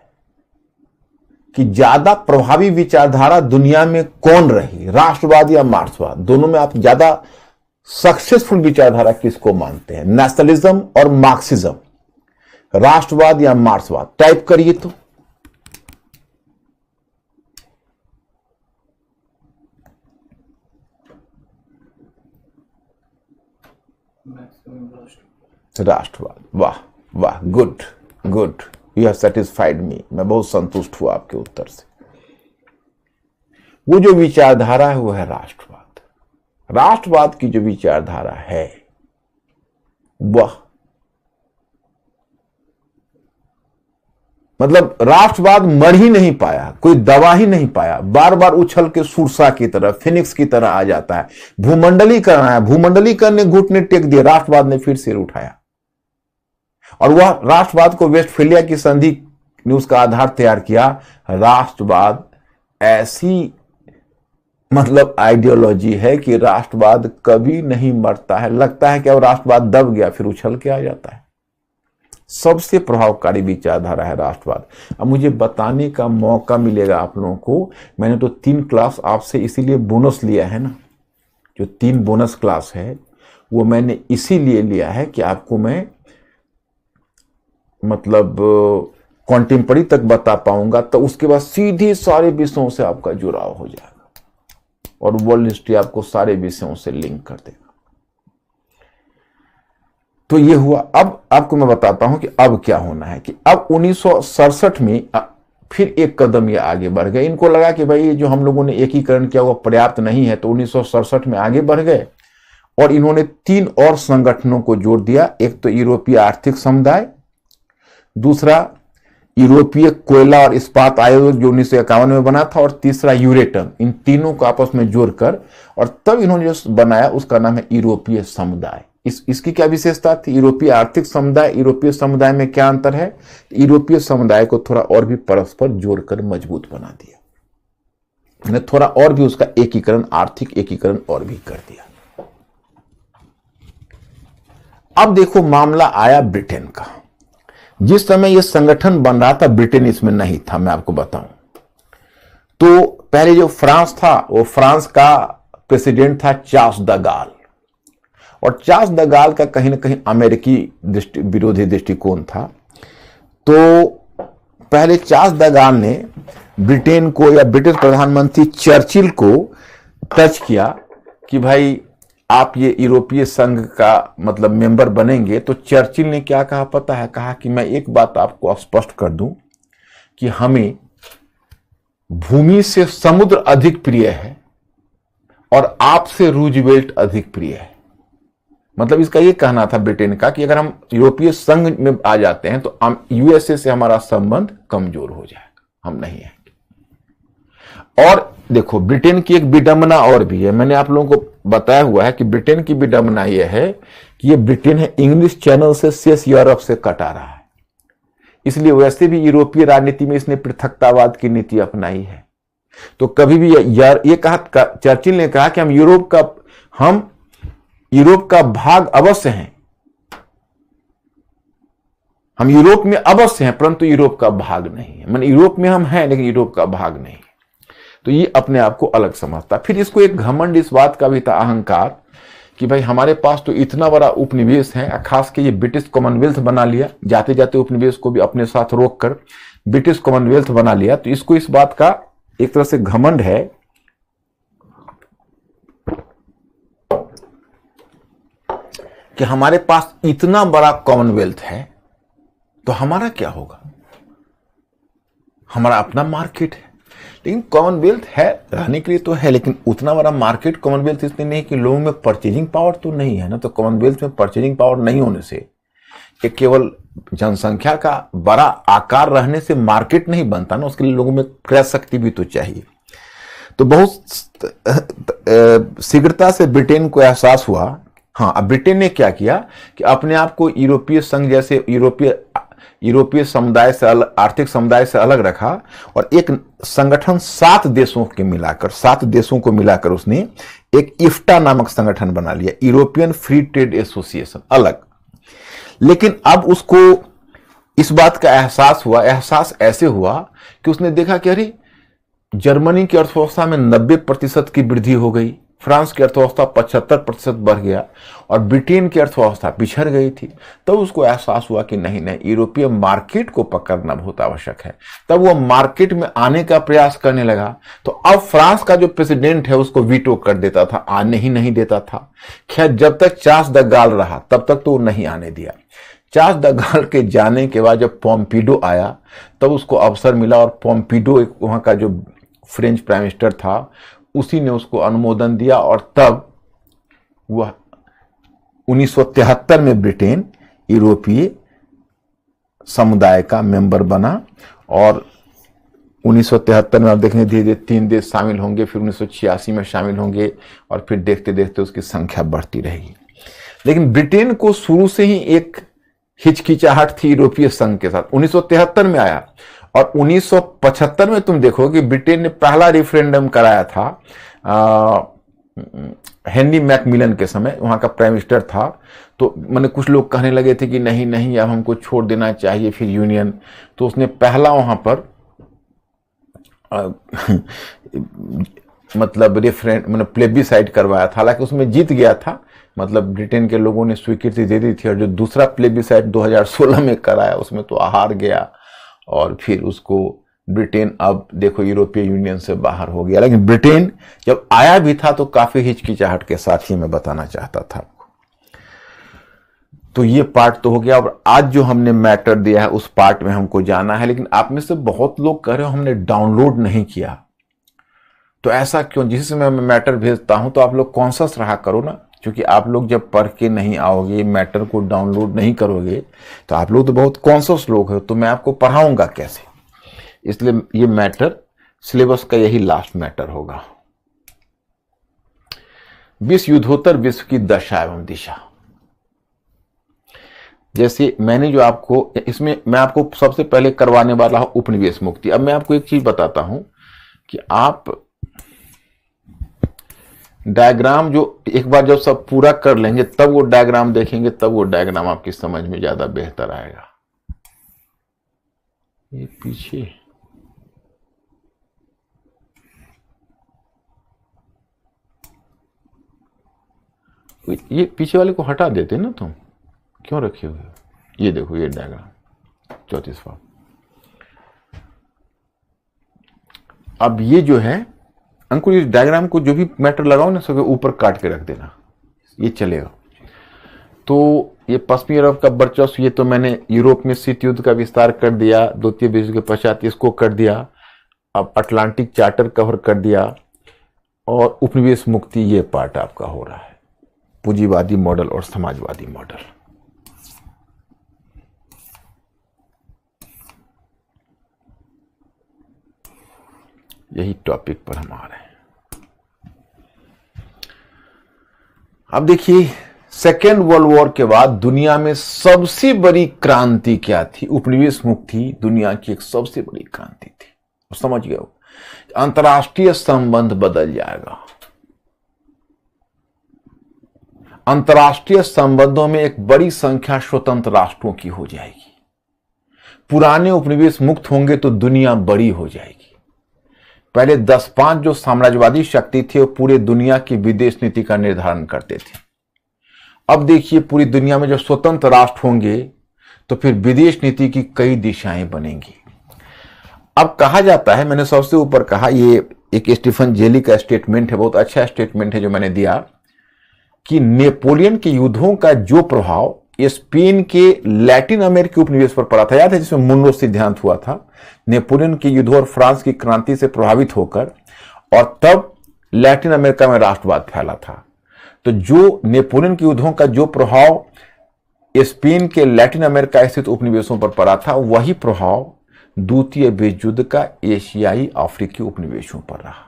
कि ज्यादा प्रभावी विचारधारा दुनिया में कौन रही, राष्ट्रवाद या मार्क्सवाद? दोनों में आप ज्यादा सक्सेसफुल विचारधारा किसको मानते हैं? नेशनलिज्म और मार्क्सिज्म, राष्ट्रवाद या मार्क्सवाद? टाइप करिए तो। राष्ट्रवाद। वाह वाह, good good, you have satisfied me. मैं बहुत संतुष्ट हुआ आपके उत्तर से। वो जो विचारधारा है वो है राष्ट्रवाद। राष्ट्रवाद की जो विचारधारा है वह मतलब राष्ट्रवाद मर ही नहीं पाया, कोई दबा ही नहीं पाया, बार बार उछल के सुरसा की तरह, फिनिक्स की तरह आ जाता है। भूमंडलीकरण आया, भूमंडलीकरण ने घुटने टेक दिए, राष्ट्रवाद ने फिर सिर उठाया और वह राष्ट्रवाद को वेस्टफेलिया की संधि ने उसका आधार तैयार किया। राष्ट्रवाद ऐसी मतलब आइडियोलॉजी है कि राष्ट्रवाद कभी नहीं मरता है। लगता है कि अब राष्ट्रवाद दब गया, फिर उछल के आ जाता है। सबसे प्रभावकारी विचारधारा है राष्ट्रवाद। अब मुझे बताने का मौका मिलेगा आप लोगों को। मैंने तो 3 क्लास आपसे इसीलिए बोनस लिया है ना, जो 3 बोनस क्लास है वो मैंने इसीलिए लिया है कि आपको मैं मतलब कॉन्टेम्पररी तक बता पाऊंगा, तो उसके बाद सीधे सारे विषयों से आपका जुड़ाव हो जाएगा और वर्ल्ड हिस्ट्री आपको सारे विषयों से लिंक कर देगा। तो ये हुआ। अब आपको मैं बताता हूं कि अब क्या होना है कि अब 1967 में फिर एक कदम ये आगे बढ़ गए। इनको लगा कि भाई जो हम लोगों ने एकीकरण किया वो पर्याप्त नहीं है, तो 1967 में आगे बढ़ गए और इन्होंने 3 और संगठनों को जोड़ दिया। एक तो यूरोपीय आर्थिक समुदाय, दूसरा यूरोपीय कोयला और इस्पात आयोग जो 1951 में बना था, और तीसरा यूरेटन। इन तीनों को आपस में जोड़कर और तब इन्होंने जो बनाया उसका नाम है यूरोपीय समुदाय। इसकी क्या विशेषता थी? यूरोपीय आर्थिक समुदाय, यूरोपीय समुदाय में क्या अंतर है? यूरोपीय समुदाय को थोड़ा और भी परस्पर जोड़कर मजबूत बना दिया, थोड़ा और भी उसका एकीकरण, आर्थिक एकीकरण और भी कर दिया। अब देखो मामला आया ब्रिटेन का। जिस समय यह संगठन बन रहा था ब्रिटेन इसमें नहीं था, मैं आपको बताऊं तो पहले जो फ्रांस था वो फ्रांस का प्रेसिडेंट था चार्ल्स द गाल, और चार्ल्स द गाल का कहीं ना कहीं अमेरिकी विरोधी दृष्टिकोण था। तो पहले चार्ल्स द गाल ने ब्रिटेन को या ब्रिटिश प्रधानमंत्री चर्चिल को टच किया कि भाई आप ये यूरोपीय संघ का मतलब मेंबर बनेंगे। तो चर्चिल ने क्या कहा पता है? कहा कि मैं एक बात आपको स्पष्ट कर दूं कि हमें भूमि से समुद्र अधिक प्रिय है और आपसे रूजवेल्ट अधिक प्रिय है। मतलब इसका ये कहना था ब्रिटेन का कि अगर हम यूरोपीय संघ में आ जाते हैं तो हम यूएसए से हमारा संबंध कमजोर हो जाएगा, हम नहीं आएंगे। और देखो ब्रिटेन की एक विडंबना और भी है, मैंने आप लोगों को बताया हुआ है कि ब्रिटेन की विडंबना यह है कि ये ब्रिटेन है इंग्लिश चैनल से शेष यूरोप से कटा रहा है, इसलिए वैसे भी यूरोपीय राजनीति में इसने पृथकतावाद की नीति अपनाई है। तो कभी भी ये कहा चर्चिल ने कहा कि हम यूरोप का भाग अवश्य हैं, हम यूरोप में अवश्य हैं परंतु यूरोप का भाग नहीं है। मतलब यूरोप में हम हैं लेकिन यूरोप का भाग नहीं। तो ये अपने आप को अलग समझता। फिर इसको एक घमंड इस बात का भी था, अहंकार, कि भाई हमारे पास तो इतना बड़ा उपनिवेश है, खास के ये ब्रिटिश कॉमनवेल्थ बना लिया, जाते जाते उपनिवेश को भी अपने साथ रोककर ब्रिटिश कॉमनवेल्थ बना लिया। तो इसको इस बात का एक तरह से घमंड है कि हमारे पास इतना बड़ा कॉमनवेल्थ है तो हमारा क्या होगा, हमारा अपना मार्केट है। लेकिन कॉमनवेल्थ है रहने के लिए तो है, लेकिन उतना बड़ा मार्केट कॉमनवेल्थ इसलिए नहीं कि लोगों में परचेजिंग पावर तो नहीं है ना। तो कॉमनवेल्थ में परचेजिंग पावर नहीं होने से, कि केवल जनसंख्या का बड़ा आकार रहने से मार्केट नहीं बनता ना, उसके लिए लोगों में क्रय शक्ति भी तो चाहिए। तो बहुत शीघ्रता से ब्रिटेन को एहसास हुआ। हाँ, अब ब्रिटेन ने क्या किया कि अपने आप को यूरोपीय संघ जैसे यूरोपीय समुदाय से आर्थिक समुदाय से अलग रखा और एक संगठन 7 देशों को मिलाकर उसने एक इफ्टा नामक संगठन बना लिया, यूरोपियन फ्री ट्रेड एसोसिएशन, अलग। लेकिन अब उसको इस बात का एहसास ऐसे हुआ कि उसने देखा कि अरे जर्मनी की अर्थव्यवस्था में 90% की वृद्धि हो गई, फ्रांस की अर्थव्यवस्था 75% बढ़ गया और ब्रिटेन की अर्थव्यवस्था पिछड़ गई थी। तब उसको एहसास हुआ कि नहीं, यूरोपीय मार्केट को पकड़ना बहुत आवश्यक है। तब वो मार्केट में आने का प्रयास करने लगा। तो अब फ्रांस का जो प्रेसिडेंट है उसको वीटो कर देता था, आने ही नहीं देता था। खैर जब तक चार्ल्स द गाल रहा तब तक तो वो नहीं आने दिया। चार्ल्स द गाल के जाने के बाद जब पोम्पिडो आया तब उसको अवसर मिला, और पोम्पिडो एक वहां का जो फ्रेंच प्राइम मिनिस्टर था उसी ने उसको अनुमोदन दिया, और तब वह 1973 में ब्रिटेन यूरोपीय समुदाय का मेंबर बना और 1973 में आप देखेंगे धीरे धीरे 3 देश शामिल होंगे, फिर 1986 में शामिल होंगे और फिर देखते देखते उसकी संख्या बढ़ती रहेगी। लेकिन ब्रिटेन को शुरू से ही एक हिचकिचाहट थी यूरोपीय संघ के साथ। 1973 में आया और 1975 में तुम देखो कि ब्रिटेन ने पहला रेफरेंडम कराया था हेनरी मैकमिलन के समय, वहां का प्राइम मिनिस्टर था। तो मैंने कुछ लोग कहने लगे थे कि नहीं नहीं अब हमको छोड़ देना चाहिए फिर यूनियन। तो उसने पहला वहां पर मतलब प्लेबिसाइड करवाया था, हालांकि उसमें जीत गया था, मतलब ब्रिटेन के लोगों ने स्वीकृति दे दी थी। और जो दूसरा प्लेबिसाइड 2016 में कराया उसमें तो हार गया और फिर उसको ब्रिटेन अब देखो यूरोपीय यूनियन से बाहर हो गया। लेकिन ब्रिटेन जब आया भी था तो काफी हिचकिचाहट के साथ ही मैं बताना चाहता था। तो ये पार्ट तो हो गया। और आज जो हमने मैटर दिया है उस पार्ट में हमको जाना है। लेकिन आप में से बहुत लोग कह रहे हो हमने डाउनलोड नहीं किया, तो ऐसा क्यों? जिस समय मैं मैटर भेजता हूं तो आप लोग कॉन्शियस रहा करो ना, क्योंकि आप लोग जब पढ़ के नहीं आओगे, मैटर को डाउनलोड नहीं करोगे, तो आप लोग तो बहुत कॉन्शियस लोग हो, तो मैं आपको पढ़ाऊंगा कैसे? इसलिए ये मैटर सिलेबस का यही लास्ट मैटर होगा। विश्व युद्धोत्तर विश्व की दशा एवं दिशा। जैसे मैंने जो आपको इसमें मैं आपको सबसे पहले करवाने वाला हूं उपनिवेश मुक्ति। अब मैं आपको एक चीज बताता हूं कि आप डायग्राम जो एक बार जब सब पूरा कर लेंगे तब वो डायग्राम देखेंगे, तब वो डायग्राम आपकी समझ में ज्यादा बेहतर आएगा। ये पीछे ये पीछे वाले को हटा देते ना, तुम क्यों रखे हुए? ये देखो ये डायग्राम 34वां। अब ये जो है अंकुर, इस डायग्राम को जो भी मैटर लगाओ ना सबके ऊपर काट के रख देना, ये चलेगा। तो ये पश्चिमी यूरोप का वर्चस्व, ये तो मैंने यूरोप में शीत युद्ध का विस्तार कर दिया, द्वितीय विश्व के पश्चात इसको कर दिया। अब अटलांटिक चार्टर कवर कर दिया और उपनिवेश मुक्ति ये पार्ट आपका हो रहा है, पूंजीवादी मॉडल और समाजवादी मॉडल। यही टॉपिक पर हम आ रहे हैं। अब देखिए, सेकेंड वर्ल्ड वॉर के बाद दुनिया में सबसे बड़ी क्रांति क्या थी? उपनिवेश मुक्ति दुनिया की एक सबसे बड़ी क्रांति थी। समझ गए हो? अंतर्राष्ट्रीय संबंध बदल जाएगा। अंतर्राष्ट्रीय संबंधों में एक बड़ी संख्या स्वतंत्र राष्ट्रों की हो जाएगी। पुराने उपनिवेश मुक्त होंगे तो दुनिया बड़ी हो जाएगी। पहले 10-5 जो साम्राज्यवादी शक्ति थी वो पूरे दुनिया की विदेश नीति का निर्धारण करते थे। अब देखिए पूरी दुनिया में जब स्वतंत्र राष्ट्र होंगे तो फिर विदेश नीति की कई दिशाएं बनेंगी। अब कहा जाता है, मैंने सबसे ऊपर कहा, ये एक स्टीफन जेली का स्टेटमेंट है, बहुत अच्छा स्टेटमेंट है जो मैंने दिया, कि नेपोलियन के युद्धों का जो प्रभाव स्पेन के लैटिन अमेरिकी उपनिवेश पर पड़ा था, याद है जिसमें मुनरो सिद्धांत हुआ था, नेपोलियन के युद्धों और फ्रांस की क्रांति से प्रभावित होकर, और तब लैटिन अमेरिका में राष्ट्रवाद फैला था। तो जो नेपोलियन के युद्धों का जो प्रभाव स्पेन के लैटिन अमेरिका स्थित उपनिवेशों पर पड़ा था, वही प्रभाव द्वितीय विश्व युद्ध का एशियाई अफ्रीकी उपनिवेशों पर रहा।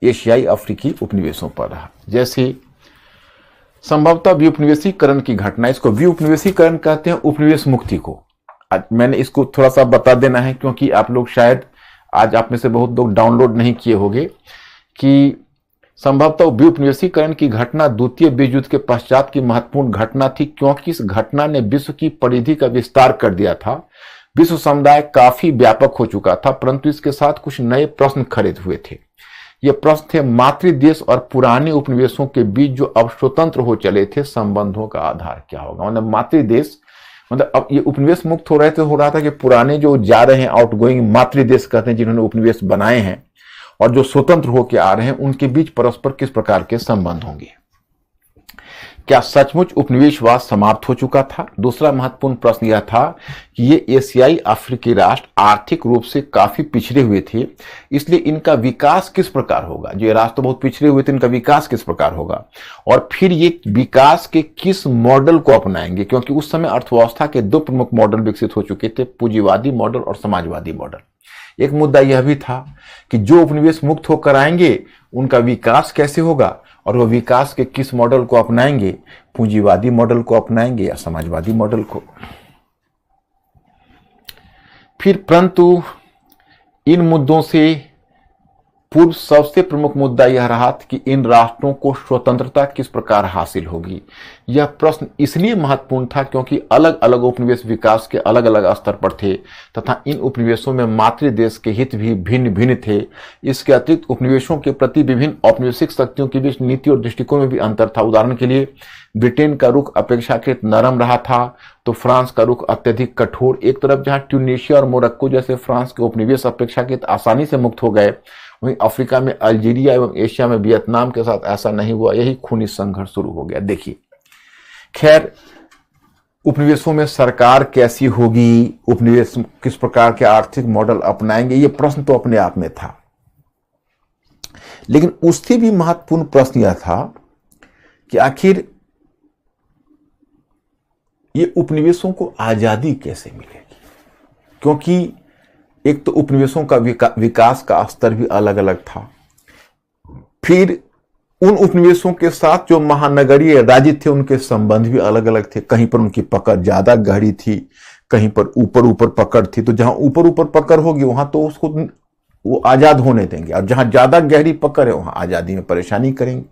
एशियाई अफ्रीकी उपनिवेशों पर रहा। जैसे संभवतः विउपनिवेशीकरण की घटना, इसको विउपनिवेशीकरण कहते हैं, उपनिवेश मुक्ति को। आज मैंने इसको थोड़ा सा बता देना है क्योंकि आप लोग शायद आज आप में से बहुत लोग डाउनलोड नहीं किए होंगे कि संभवतः विउपनिवेशीकरण की घटना द्वितीय विश्व युद्ध के पश्चात की महत्वपूर्ण घटना थी, क्योंकि इस घटना ने विश्व की परिधि का विस्तार कर दिया था। विश्व समुदाय काफी व्यापक हो चुका था, परंतु इसके साथ कुछ नए प्रश्न खड़े हुए थे। ये प्रश्न थे मातृ देश और पुराने उपनिवेशों के बीच जो अब स्वतंत्र हो चले थे, संबंधों का आधार क्या होगा। मतलब मातृ देश, मतलब अब ये उपनिवेश मुक्त हो रहे थे, हो रहा था कि पुराने जो जा रहे हैं आउटगोइंग मातृ देश कहते हैं, जिन्होंने उपनिवेश बनाए हैं, और जो स्वतंत्र होकर आ रहे हैं, उनके बीच परस्पर किस प्रकार के संबंध होंगे। क्या सचमुच उपनिवेशवाद समाप्त हो चुका था? दूसरा महत्वपूर्ण प्रश्न यह था कि ये एशियाई अफ्रीकी राष्ट्र आर्थिक रूप से काफी पिछड़े हुए थे, इसलिए इनका विकास किस प्रकार होगा? जो ये राष्ट्र बहुत पिछड़े हुए थे, इनका विकास किस प्रकार होगा? और फिर ये विकास के किस मॉडल को अपनाएंगे? क्योंकि उस समय अर्थव्यवस्था के दो प्रमुख मॉडल विकसित हो चुके थे, पूंजीवादी मॉडल और समाजवादी मॉडल। एक मुद्दा यह भी था कि जो उपनिवेश मुक्त होकर आएंगे उनका विकास कैसे होगा, और वह विकास के किस मॉडल को अपनाएंगे, पूंजीवादी मॉडल को अपनाएंगे या समाजवादी मॉडल को। फिर परंतु इन मुद्दों से पूर्व सबसे प्रमुख मुद्दा यह रहा कि इन राष्ट्रों को स्वतंत्रता किस प्रकार हासिल होगी। यह प्रश्न इसलिए महत्वपूर्ण था क्योंकि अलग अलग उपनिवेश विकास के अलग अलग स्तर पर थे तथा इन उपनिवेशों में मातृ देश के हित भी भिन्न भिन्न थे। इसके अतिरिक्त उपनिवेशों के प्रति विभिन्न औपनिवेशिक शक्तियों के बीच नीति और दृष्टिकोण में भी अंतर था। उदाहरण के लिए ब्रिटेन का रुख अपेक्षाकृत नरम रहा था तो फ्रांस का रुख अत्यधिक कठोर। एक तरफ जहां ट्यूनीशिया और मोरक्को जैसे फ्रांस के उपनिवेश अपेक्षाकृत आसानी से मुक्त हो गए, वहीं अफ्रीका में अल्जीरिया एवं एशिया में वियतनाम के साथ ऐसा नहीं हुआ। यही खूनी संघर्ष शुरू हो गया। देखिए, खैर उपनिवेशों में सरकार कैसी होगी, उपनिवेश किस प्रकार के आर्थिक मॉडल अपनाएंगे, ये प्रश्न तो अपने आप में था, लेकिन उससे भी महत्वपूर्ण प्रश्न यह था कि आखिर ये उपनिवेशों को आजादी कैसे मिलेगी। क्योंकि एक तो उपनिवेशों का विकास का स्तर भी अलग अलग था, फिर उन उपनिवेशों के साथ जो महानगरीय राज्य थे उनके संबंध भी अलग अलग थे। कहीं पर उनकी पकड़ ज्यादा गहरी थी, कहीं पर ऊपर ऊपर पकड़ थी। तो जहां ऊपर ऊपर पकड़ होगी वहां तो उसको वो आजाद होने देंगे, और जहां ज्यादा गहरी पकड़ है वहां आजादी में परेशानी करेंगे।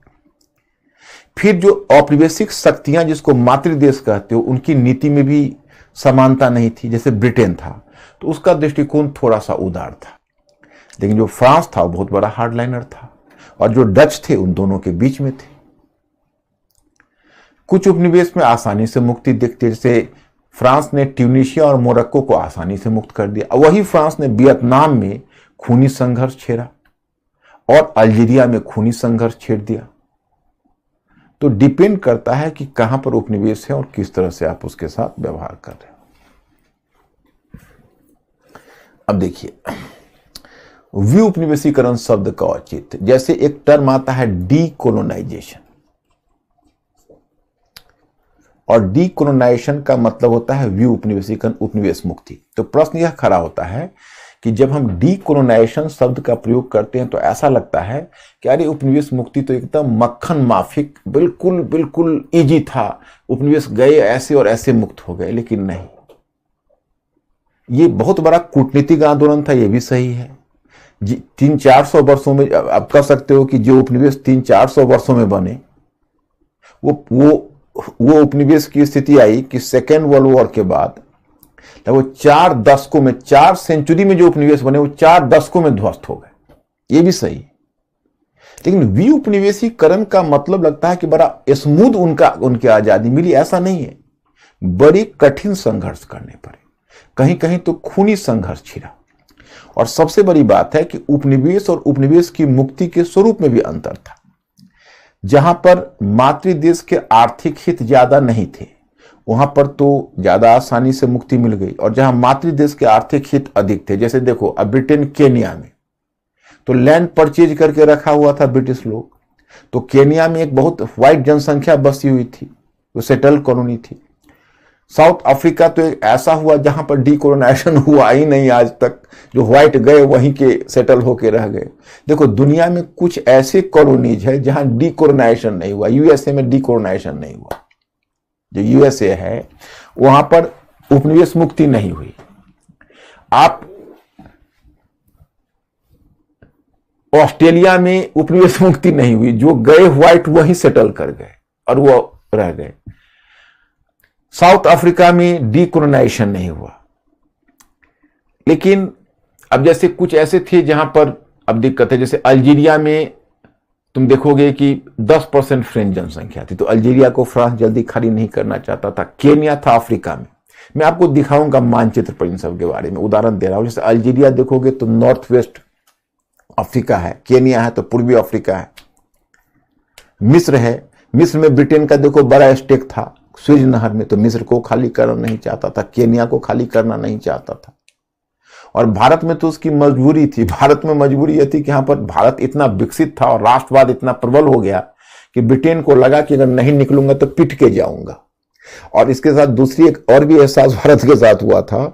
फिर जो औपनिवेशिक शक्तियां जिसको मातृदेश कहते हो, उनकी नीति में भी समानता नहीं थी। जैसे ब्रिटेन था तो उसका दृष्टिकोण थोड़ा सा उदार था, लेकिन जो फ्रांस था वो बहुत बड़ा हार्डलाइनर था, और जो डच थे उन दोनों के बीच में थे। कुछ उपनिवेश में आसानी से मुक्ति देखते, जैसे फ्रांस ने ट्यूनीशिया और मोरक्को को आसानी से मुक्त कर दिया। वही फ्रांस ने वियतनाम में खूनी संघर्ष छेड़ा और अल्जीरिया में खूनी संघर्ष छेड़ दिया। तो डिपेंड करता है कि कहां पर उपनिवेश है और किस तरह से आप उसके साथ व्यवहार कर रहे हो। अब देखिए, विउपनिवेशीकरण शब्द का औचित्य, जैसे एक टर्म आता है डीकोलोनाइजेशन, और डीकोलोनाइजेशन का मतलब होता है विउपनिवेशीकरण, उपनिवेश मुक्ति। तो प्रश्न यह खड़ा होता है कि जब हम डीकोलोनाइजेशन शब्द का प्रयोग करते हैं तो ऐसा लगता है कि अरे उपनिवेश मुक्ति तो एकदम मक्खन माफिक, बिल्कुल बिल्कुल इजी था, उपनिवेश गए ऐसे और ऐसे मुक्त हो गए। लेकिन नहीं, ये बहुत बड़ा कूटनीतिक आंदोलन था, ये भी सही है। 300-400 वर्षों में आप कह सकते हो कि जो उपनिवेश 300-400 वर्षों में बने, वो उपनिवेश की स्थिति आई कि सेकेंड वर्ल्ड वॉर के बाद वो 4 दशकों में, 4 सेंचुरी में जो उपनिवेश बने वो 4 दशकों में ध्वस्त हो गए। ये भी सही, लेकिन विउपनिवेशीकरण का मतलब लगता है कि बड़ा स्मूथ उनके आजादी मिली। ऐसा नहीं है, बड़ी कठिन संघर्ष करने पड़े, कहीं कहीं तो खूनी संघर्ष छिड़ा। और सबसे बड़ी बात है कि उपनिवेश और उपनिवेश की मुक्ति के स्वरूप में भी अंतर था। जहां पर मातृदेश के आर्थिक हित ज्यादा नहीं थे वहां पर तो ज्यादा आसानी से मुक्ति मिल गई, और जहां मातृदेश के आर्थिक हित अधिक थे, जैसे देखो अब ब्रिटेन केन्या में तो लैंड परचेज करके रखा हुआ था ब्रिटिश लोग। तो केन्या में एक बहुत व्हाइट जनसंख्या बसी हुई थी, वो सेटल कॉलोनी थी। साउथ अफ्रीका तो एक ऐसा हुआ जहां पर डीकोलोनाइजेशन हुआ ही नहीं आज तक, जो व्हाइट गए वहीं के सेटल होके रह गए। देखो, दुनिया में कुछ ऐसे कॉलोनीज है जहां डीकोलोनाइजेशन नहीं हुआ। यूएसए में डीकोलोनाइजेशन नहीं हुआ, जो यूएसए है वहां पर उपनिवेश मुक्ति नहीं हुई। आप ऑस्ट्रेलिया में उपनिवेश मुक्ति नहीं हुई, जो गए व्हाइट वहीं सेटल कर गए और वो रह गए। साउथ अफ्रीका में डीकोलोनाइजेशन नहीं हुआ। लेकिन अब जैसे कुछ ऐसे थे जहां पर अब दिक्कत है, जैसे अल्जीरिया में तुम देखोगे कि 10% फ्रेंच जनसंख्या थी, तो अल्जीरिया को फ्रांस जल्दी खाली नहीं करना चाहता था। केन्या था अफ्रीका में, मैं आपको दिखाऊंगा मानचित्र पर इन सब के बारे में उदाहरण दे रहा हूं। जैसे अल्जीरिया देखोगे तो नॉर्थ वेस्ट अफ्रीका है, केन्या है तो पूर्वी अफ्रीका है, मिस्र है, मिस्र में ब्रिटेन का देखो बड़ा स्टेक था स्वेज नहर में, तो मिस्र को खाली करना नहीं चाहता था, केनिया को खाली करना नहीं चाहता था। और भारत में तो उसकी मजबूरी थी। भारत में मजबूरी यह थी कि यहाँ पर भारत इतना विकसित था और राष्ट्रवाद इतना प्रबल हो गया कि ब्रिटेन को लगा कि अगर नहीं निकलूंगा तो पिट के जाऊंगा। और इसके साथ दूसरी एक और भी एहसास भारत के साथ हुआ था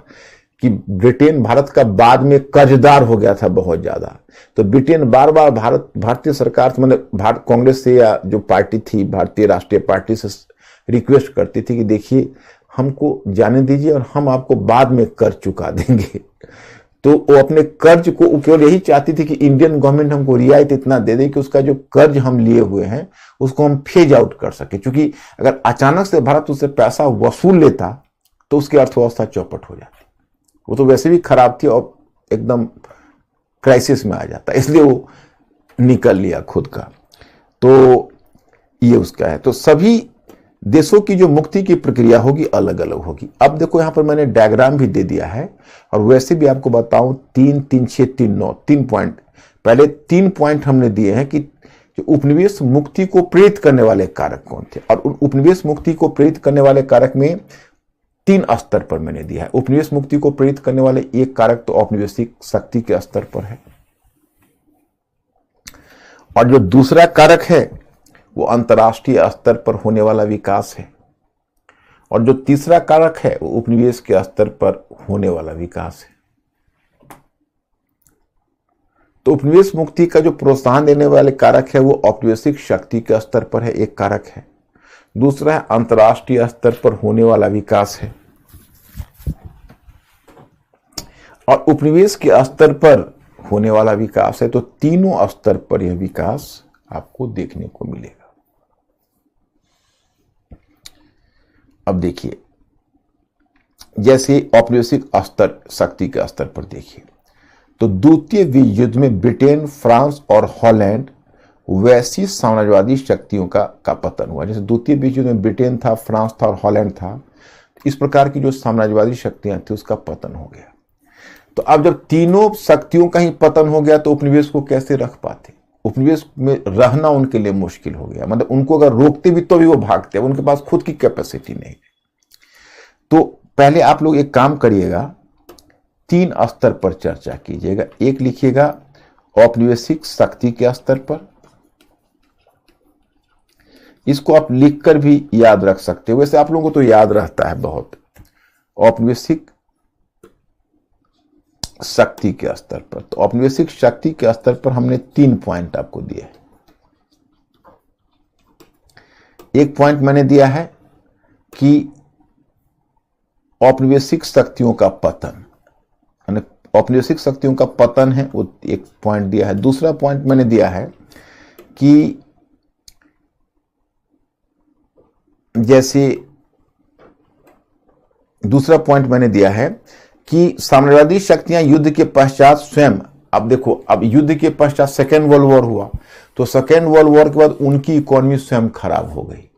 कि ब्रिटेन भारत का बाद में कर्जदार हो गया था बहुत ज्यादा। तो ब्रिटेन बार बार भारतीय सरकार से, मतलब भारत कांग्रेस से या जो पार्टी थी भारतीय राष्ट्रीय पार्टी से रिक्वेस्ट करती थी कि देखिए हमको जाने दीजिए और हम आपको बाद में कर्ज चुका देंगे। तो वो अपने कर्ज को केवल यही चाहती थी कि इंडियन गवर्नमेंट हमको रियायत इतना दे दे कि उसका जो कर्ज हम लिए हुए हैं उसको हम फेज आउट कर सके, क्योंकि अगर अचानक से भारत उससे पैसा वसूल लेता तो उसकी अर्थव्यवस्था चौपट हो जाती। वो तो वैसे भी खराब थी और एकदम क्राइसिस में आ जाता, इसलिए वो निकल लिया खुद का। तो ये उसका है। तो सभी देशों की जो मुक्ति की प्रक्रिया होगी अलग अलग होगी। अब देखो यहां पर मैंने डायग्राम भी दे दिया है और वैसे भी आपको बताऊं 3, 3, 6, 3, 9 3 पॉइंट। पहले 3 पॉइंट हमने दिए हैं कि उपनिवेश मुक्ति को प्रेरित करने वाले कारक कौन थे, और उपनिवेश मुक्ति को प्रेरित करने वाले कारक में 3 स्तर पर मैंने दिया है। उपनिवेश मुक्ति को प्रेरित करने वाले एक कारक तो औपनिवेशिक शक्ति के स्तर पर है, और जो दूसरा कारक है वो अंतर्राष्ट्रीय स्तर पर होने वाला विकास है, और जो तीसरा कारक है वो उपनिवेश के स्तर पर होने वाला विकास है। तो उपनिवेश मुक्ति का जो प्रोत्साहन देने वाले कारक है वो औपनिवेशिक शक्ति के स्तर पर है, एक कारक है। दूसरा है अंतर्राष्ट्रीय स्तर पर होने वाला विकास है, और उपनिवेश के स्तर पर होने वाला विकास है। तो तीनों स्तर पर यह विकास आपको देखने को मिलेगा। अब देखिए, जैसे औपनिवेशिक स्तर शक्ति के स्तर पर देखिए, तो द्वितीय विश्व युद्ध में ब्रिटेन, फ्रांस और हॉलैंड वैसी साम्राज्यवादी शक्तियों का पतन हुआ। जैसे द्वितीय विश्व युद्ध में ब्रिटेन था, फ्रांस था और हॉलैंड था, इस प्रकार की जो साम्राज्यवादी शक्तियां थी उसका पतन हो गया। तो अब जब तीनों शक्तियों का ही पतन हो गया तो उपनिवेश को कैसे रख पाते? उपनिवेश में रहना उनके लिए मुश्किल हो गया। मतलब उनको अगर रोकते भी तो भी वो भागते, उनके पास खुद की कैपेसिटी नहीं। तो पहले आप लोग एक काम करिएगा, 3 स्तर पर चर्चा कीजिएगा। एक लिखिएगा औपनिवेशिक शक्ति के स्तर पर, इसको आप लिखकर भी याद रख सकते हो, वैसे आप लोगों को तो याद रहता है बहुत। औपनिवेशिक शक्ति के स्तर पर, तो औपनिवेशिक शक्ति के स्तर पर हमने 3 पॉइंट आपको दिए हैं। एक पॉइंट मैंने दिया है कि औपनिवेशिक शक्तियों का पतन, औपनिवेशिक शक्तियों का पतन है, वो एक पॉइंट दिया है। दूसरा पॉइंट मैंने दिया है कि जैसे दूसरा पॉइंट मैंने दिया है कि साम्राज्यवादी शक्तियां युद्ध के पश्चात स्वयं, अब देखो, अब युद्ध के पश्चात सेकेंड वर्ल्ड वॉर हुआ, तो सेकेंड वर्ल्ड वॉर के बाद उनकी इकोनॉमी स्वयं खराब हो गई,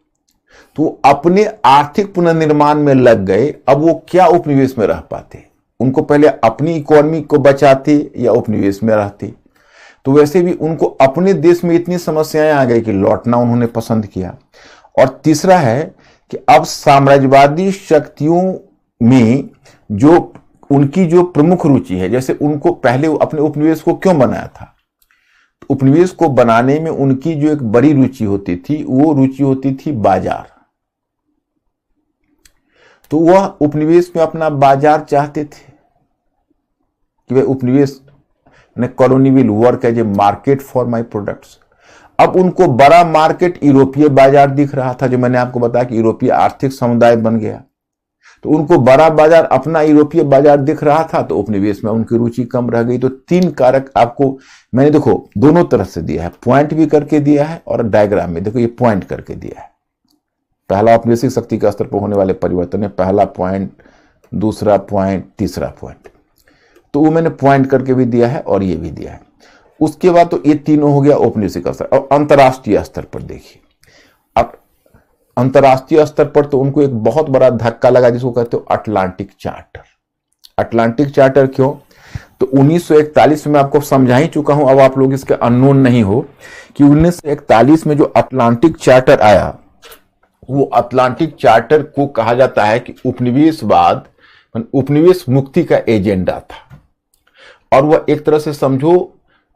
तो अपने आर्थिक पुनर्निर्माण में लग गए। अब वो क्या उपनिवेश में रह पाते? उनको पहले अपनी इकोनॉमी को बचाते या उपनिवेश में रहते। तो वैसे भी उनको अपने देश में इतनी समस्याएं आ गई कि लौटना उन्होंने पसंद किया। और तीसरा है कि अब साम्राज्यवादी शक्तियों में जो उनकी जो प्रमुख रुचि है, जैसे उनको पहले अपने उपनिवेश को क्यों बनाया था, तो उपनिवेश को बनाने में उनकी जो एक बड़ी रुचि होती थी, वो रुचि होती थी बाजार। तो वह उपनिवेश में अपना बाजार चाहते थे कि वह उपनिवेश ने colony will work as a market for my products. अब उनको बड़ा मार्केट यूरोपीय बाजार दिख रहा था, जो मैंने आपको बताया कि यूरोपीय आर्थिक समुदाय बन गया, तो उनको बड़ा बाजार, अपना यूरोपीय बाजार दिख रहा था, तो उपनिवेश में उनकी रुचि कम रह गई। तो 3 कारक आपको मैंने देखो दोनों तरफ से दिया है, पॉइंट भी करके दिया है और डायग्राम में देखो ये पॉइंट करके दिया है। पहला औपनिवेशिक शक्ति के स्तर पर होने वाले परिवर्तन है, पहला पॉइंट, दूसरा पॉइंट, तीसरा पॉइंट, तो वो मैंने पॉइंट करके भी दिया है और ये भी दिया है। उसके बाद तो ये तीनों हो गया औपनिवेशिक स्तर। और अंतर्राष्ट्रीय स्तर पर देखिए, अब अंतर्राष्ट्रीय स्तर पर तो उनको एक बहुत बड़ा धक्का लगा जिसको कहते हो अटलांटिक चार्टर। अटलांटिक चार्टर क्यों? तो 1941 में मैं आपको समझा ही चुका हूं, अब आप लोग इसके अननोन नहीं हो कि 1941 में जो अटलांटिक चार्टर आया, वो अटलांटिक चार्टर को कहा जाता है कि उपनिवेशवाद, उपनिवेश मुक्ति का एजेंडा था। और वह एक तरह से समझो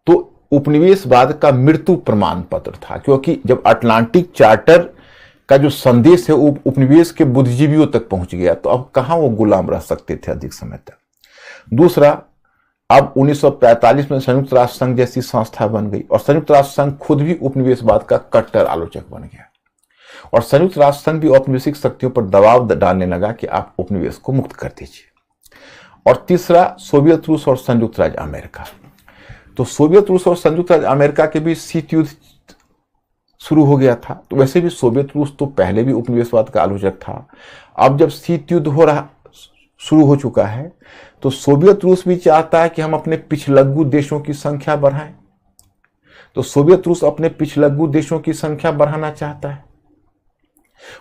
तो उपनिवेशवाद का मृत्यु प्रमाण पत्र था, क्योंकि जब अटलांटिक चार्टर का जो संदेश है वो उपनिवेश के बुद्धिजीवियों तक पहुंच गया, तो अब कहां वो गुलाम रह सकते थे अधिक समय तक। दूसरा, अब 1945 में संयुक्त राष्ट्र संघ जैसी संस्था बन गई और संयुक्त राष्ट्र संघ खुद भी उपनिवेशवाद का कट्टर आलोचक बन गया और संयुक्त राष्ट्र संघ भी औपनिवेशिक शक्तियों पर दबाव डालने लगा कि आप उपनिवेश को मुक्त कर दीजिए। और तीसरा, सोवियत रूस और संयुक्त राज्य अमेरिका। तो सोवियत रूस और संयुक्त राज्य अमेरिका के बीच शीत युद्ध शुरू हो गया था। तो वैसे भी सोवियत रूस तो पहले भी उपनिवेशवाद का आलोचक था। अब जब शीत युद्ध शुरू हो चुका है तो सोवियत रूस भी चाहता है कि हम अपने पिछलग्गू देशों की संख्या बढ़ाएं। तो सोवियत रूस अपने पिछलग्गू देशों की संख्या बढ़ाना चाहता है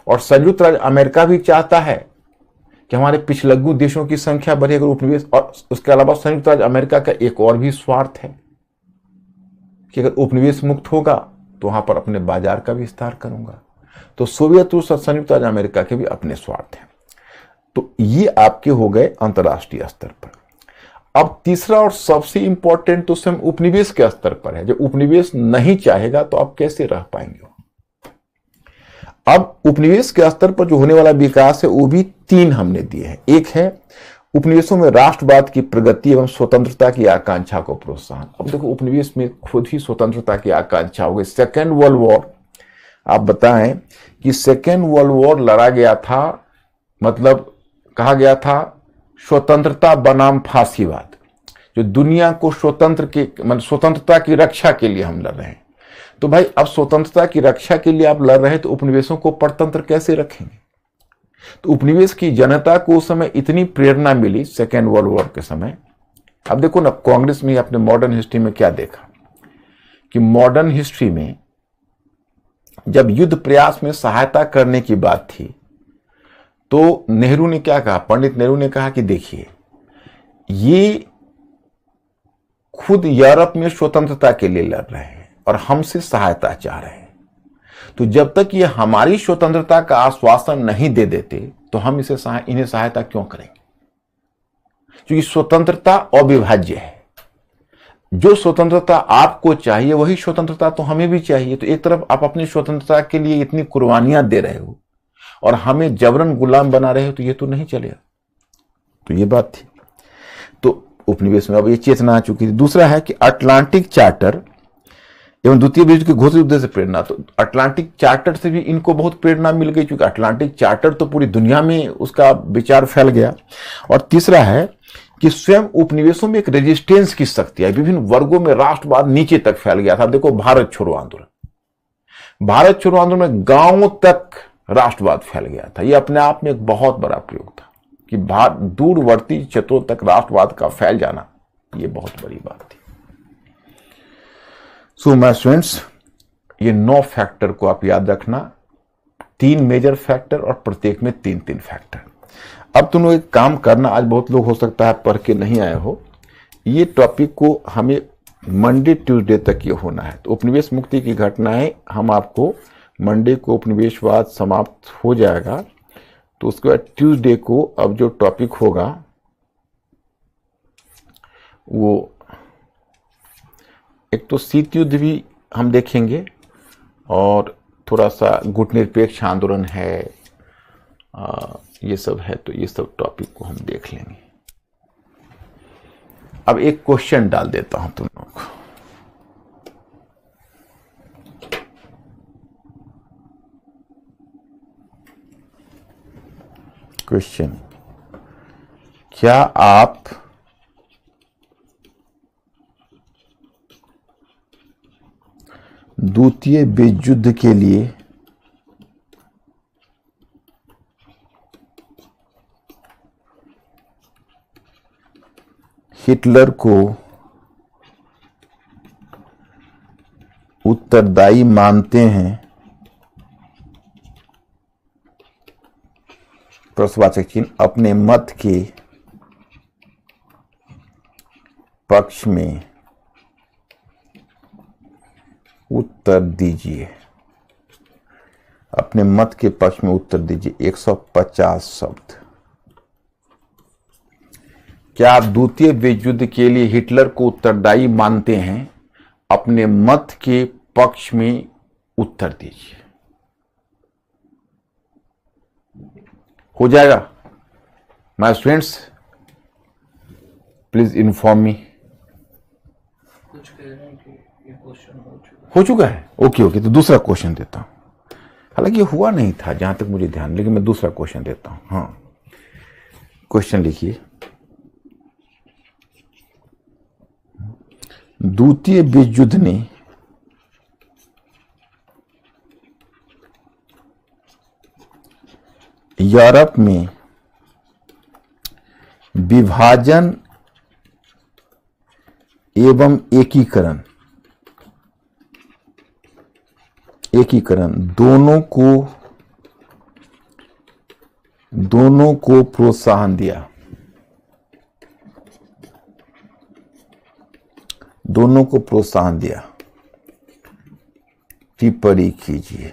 और संयुक्त राज्य अमेरिका भी चाहता है कि हमारे पिछलग्गू देशों की संख्या बढ़े अगर उपनिवेश। और उसके अलावा संयुक्त राज्य अमेरिका का एक और भी स्वार्थ है कि अगर उपनिवेश मुक्त होगा तो वहां पर अपने बाजार का विस्तार करूंगा। तो सोवियत रूस और संयुक्त राज्य अमेरिका के भी अपने स्वार्थ हैं। तो ये आपके हो गए अंतर्राष्ट्रीय स्तर पर। अब तीसरा और सबसे इंपॉर्टेंट तो स्वयं उपनिवेश के स्तर पर है। जब उपनिवेश नहीं चाहेगा तो आप कैसे रह पाएंगे। अब उपनिवेश के स्तर पर जो होने वाला विकास है वो भी 3 हमने दिए हैं। एक है उपनिवेशों में राष्ट्रवाद की प्रगति एवं स्वतंत्रता की आकांक्षा को प्रोत्साहन। अब देखो उपनिवेश में खुद ही स्वतंत्रता की आकांक्षा हो गई। सेकेंड वर्ल्ड वॉर, आप बताएं कि सेकेंड वर्ल्ड वॉर लड़ा गया था, मतलब कहा गया था स्वतंत्रता बनाम फांसीवाद, जो दुनिया को स्वतंत्रता की रक्षा के लिए हम लड़ रहे हैं। तो भाई अब स्वतंत्रता की रक्षा के लिए आप लड़ रहे हैं तो उपनिवेशों को परतंत्र कैसे रखेंगे। तो उपनिवेश की जनता को उस समय इतनी प्रेरणा मिली सेकेंड वर्ल्ड वॉर के समय। अब देखो ना, कांग्रेस में अपने मॉडर्न हिस्ट्री में क्या देखा कि मॉडर्न हिस्ट्री में जब युद्ध प्रयास में सहायता करने की बात थी तो नेहरू ने क्या कहा, पंडित नेहरू ने कहा कि देखिए ये खुद यूरोप में स्वतंत्रता के लिए लड़ रहे हैं और हमसे सहायता चाह रहे हैं, तो जब तक ये हमारी स्वतंत्रता का आश्वासन नहीं दे देते तो हम इन्हें सहायता क्यों करेंगे। क्योंकि स्वतंत्रता अविभाज्य है। जो स्वतंत्रता आपको चाहिए वही स्वतंत्रता तो हमें भी चाहिए। तो एक तरफ आप अपनी स्वतंत्रता के लिए इतनी कुर्बानियां दे रहे हो और हमें जबरन गुलाम बना रहे हो, तो ये तो नहीं चलेगा। तो ये बात थी। तो उपनिवेश में अब ये चेतना आ चुकी थी। दूसरा है कि अटलांटिक चार्टर एवं द्वितीय विश्व के घोषित उद्देश्य से प्रेरणा। तो अटलांटिक चार्टर से भी इनको बहुत प्रेरणा मिल गई, क्योंकि अटलांटिक चार्टर तो पूरी दुनिया में उसका विचार फैल गया। और तीसरा है कि स्वयं उपनिवेशों में एक रेजिस्टेंस की शक्ति है, विभिन्न वर्गों में राष्ट्रवाद नीचे तक फैल गया था। देखो भारत छोड़ो आंदोलन, भारत छोड़ो आंदोलन में गांवों तक राष्ट्रवाद फैल गया था। यह अपने आप में एक बहुत बड़ा प्रयोग था कि दूरवर्ती क्षेत्रों तक राष्ट्रवाद का फैल जाना, यह बहुत बड़ी बात थी। सो माय स्टूडेंट्स, ये 9 फैक्टर को आप याद रखना, 3 मेजर फैक्टर और प्रत्येक में 3-3 फैक्टर। अब तुम लोग एक काम करना, आज बहुत लोग हो सकता है पढ़ के नहीं आए हो, ये टॉपिक को हमें मंडे ट्यूसडे तक ये होना है। तो उपनिवेश मुक्ति की घटनाएं हम आपको मंडे को उपनिवेशवाद समाप्त हो जाएगा, तो उसके बाद ट्यूसडे को अब जो टॉपिक होगा वो एक तो शीत युद्ध भी हम देखेंगे और थोड़ा सा गुटनिरपेक्ष आंदोलन है, ये सब है। तो ये सब टॉपिक को हम देख लेंगे। अब एक क्वेश्चन डाल देता हूं तुम लोग को। क्वेश्चन, क्या आप द्वितीय विश्व युद्ध के लिए हिटलर को उत्तरदायी मानते हैं? प्रश्नवाचक चिन्ह। अपने मत के पक्ष में उत्तर दीजिए। अपने मत के पक्ष में उत्तर दीजिए। 150 शब्द। क्या आप द्वितीय विश्व युद्ध के लिए हिटलर को उत्तरदायी मानते हैं? अपने मत के पक्ष में उत्तर दीजिए। हो जाएगा? My students, please inform me. कुछ कह रहे हैं कि ये क्वेश्चन हो चुका है। ओके, तो दूसरा क्वेश्चन देता हूं। हालांकि ये हुआ नहीं था जहां तक मुझे ध्यान, लेकिन मैं दूसरा क्वेश्चन देता हूं। हाँ, क्वेश्चन लिखिए। द्वितीय विश्व युद्ध ने यूरोप में विभाजन एवं एकीकरण दोनों को प्रोत्साहन दिया। दोनों को प्रोत्साहन दिया। टिप्पणी कीजिए।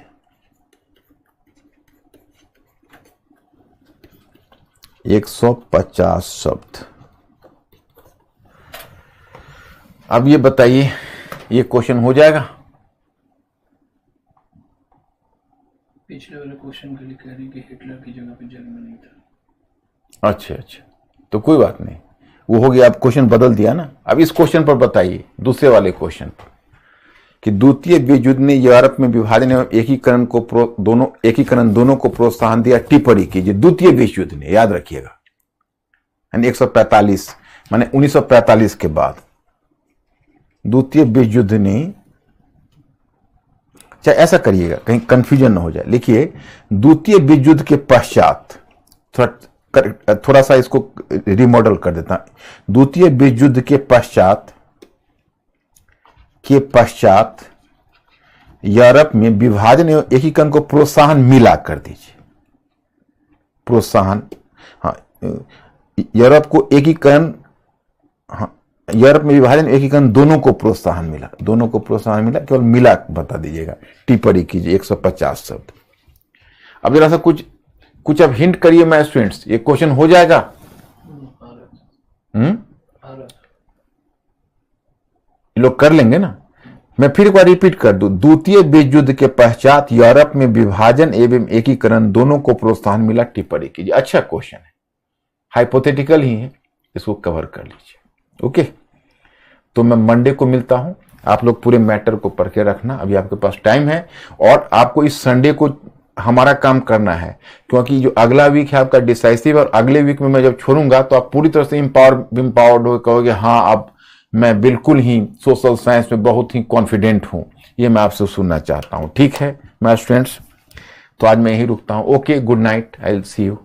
एक 150 शब्द। अब ये बताइए, ये क्वेश्चन हो जाएगा? पिछले वाले क्वेश्चन के लिए कह रही कि हिटलर की जगह पे जर्मनी था। अच्छा, तो कोई बात नहीं, वो हो गया। आप क्वेश्चन बदल दिया ना। अब इस क्वेश्चन पर बताइए, दूसरे वाले क्वेश्चन पर, कि द्वितीय विश्व युद्ध ने यूरोप में विभाजन एवं एकीकरण दोनों को प्रोत्साहन दिया। टिप्पणी कीजिए। द्वितीय विश्व युद्ध ने, याद रखिएगा, 145 माने 1945 के बाद द्वितीय विश्व युद्ध ने, चाहे ऐसा करिएगा कहीं कंफ्यूजन ना हो जाए, लिखिए द्वितीय विश्व युद्ध के पश्चात, थोड़ा सा इसको रिमॉडल कर देता हूं। द्वितीय विश्व युद्ध के पश्चात यूरोप में विभाजन एवं एकीकरण को प्रोत्साहन मिला, कर दीजिए। प्रोत्साहन, हाँ, यूरोप को एकीकरण, हाँ, यूरोप में विभाजन एकीकरण दोनों को प्रोत्साहन मिला। दोनों को प्रोत्साहन मिला, केवल मिला बता दीजिएगा। टिप्पणी कीजिए। 150 शब्द। अब जरा सा कुछ अब हिंट करिए माय स्टूडेंट्स, ये क्वेश्चन हो जाएगा? लोग कर लेंगे ना। मैं फिर एक बार रिपीट कर दूं। द्वितीय विश्व युद्ध के पश्चात यूरोप में विभाजन एवं एकीकरण दोनों को प्रोत्साहन मिला। टिप्पणी कीजिए। अच्छा क्वेश्चन है, हाइपोथेटिकल ही है, इसको कवर कर लीजिए। ओके, तो मैं मंडे को मिलता हूं। आप लोग पूरे मैटर को पढ़ के रखना, अभी आपके पास टाइम है। और आपको इस संडे को हमारा काम करना है, क्योंकि जो अगला वीक है आपका डिसाइसिव, और अगले वीक में मैं जब छोड़ूंगा तो आप पूरी तरह से इंपावर्ड हो, कहोगे हाँ अब मैं बिल्कुल ही सोशल साइंस में बहुत ही कॉन्फिडेंट हूं। ये मैं आपसे सुनना चाहता हूं। ठीक है माय स्टूडेंट्स, तो आज मैं यही रुकता हूं। Okay, good night, I will see you.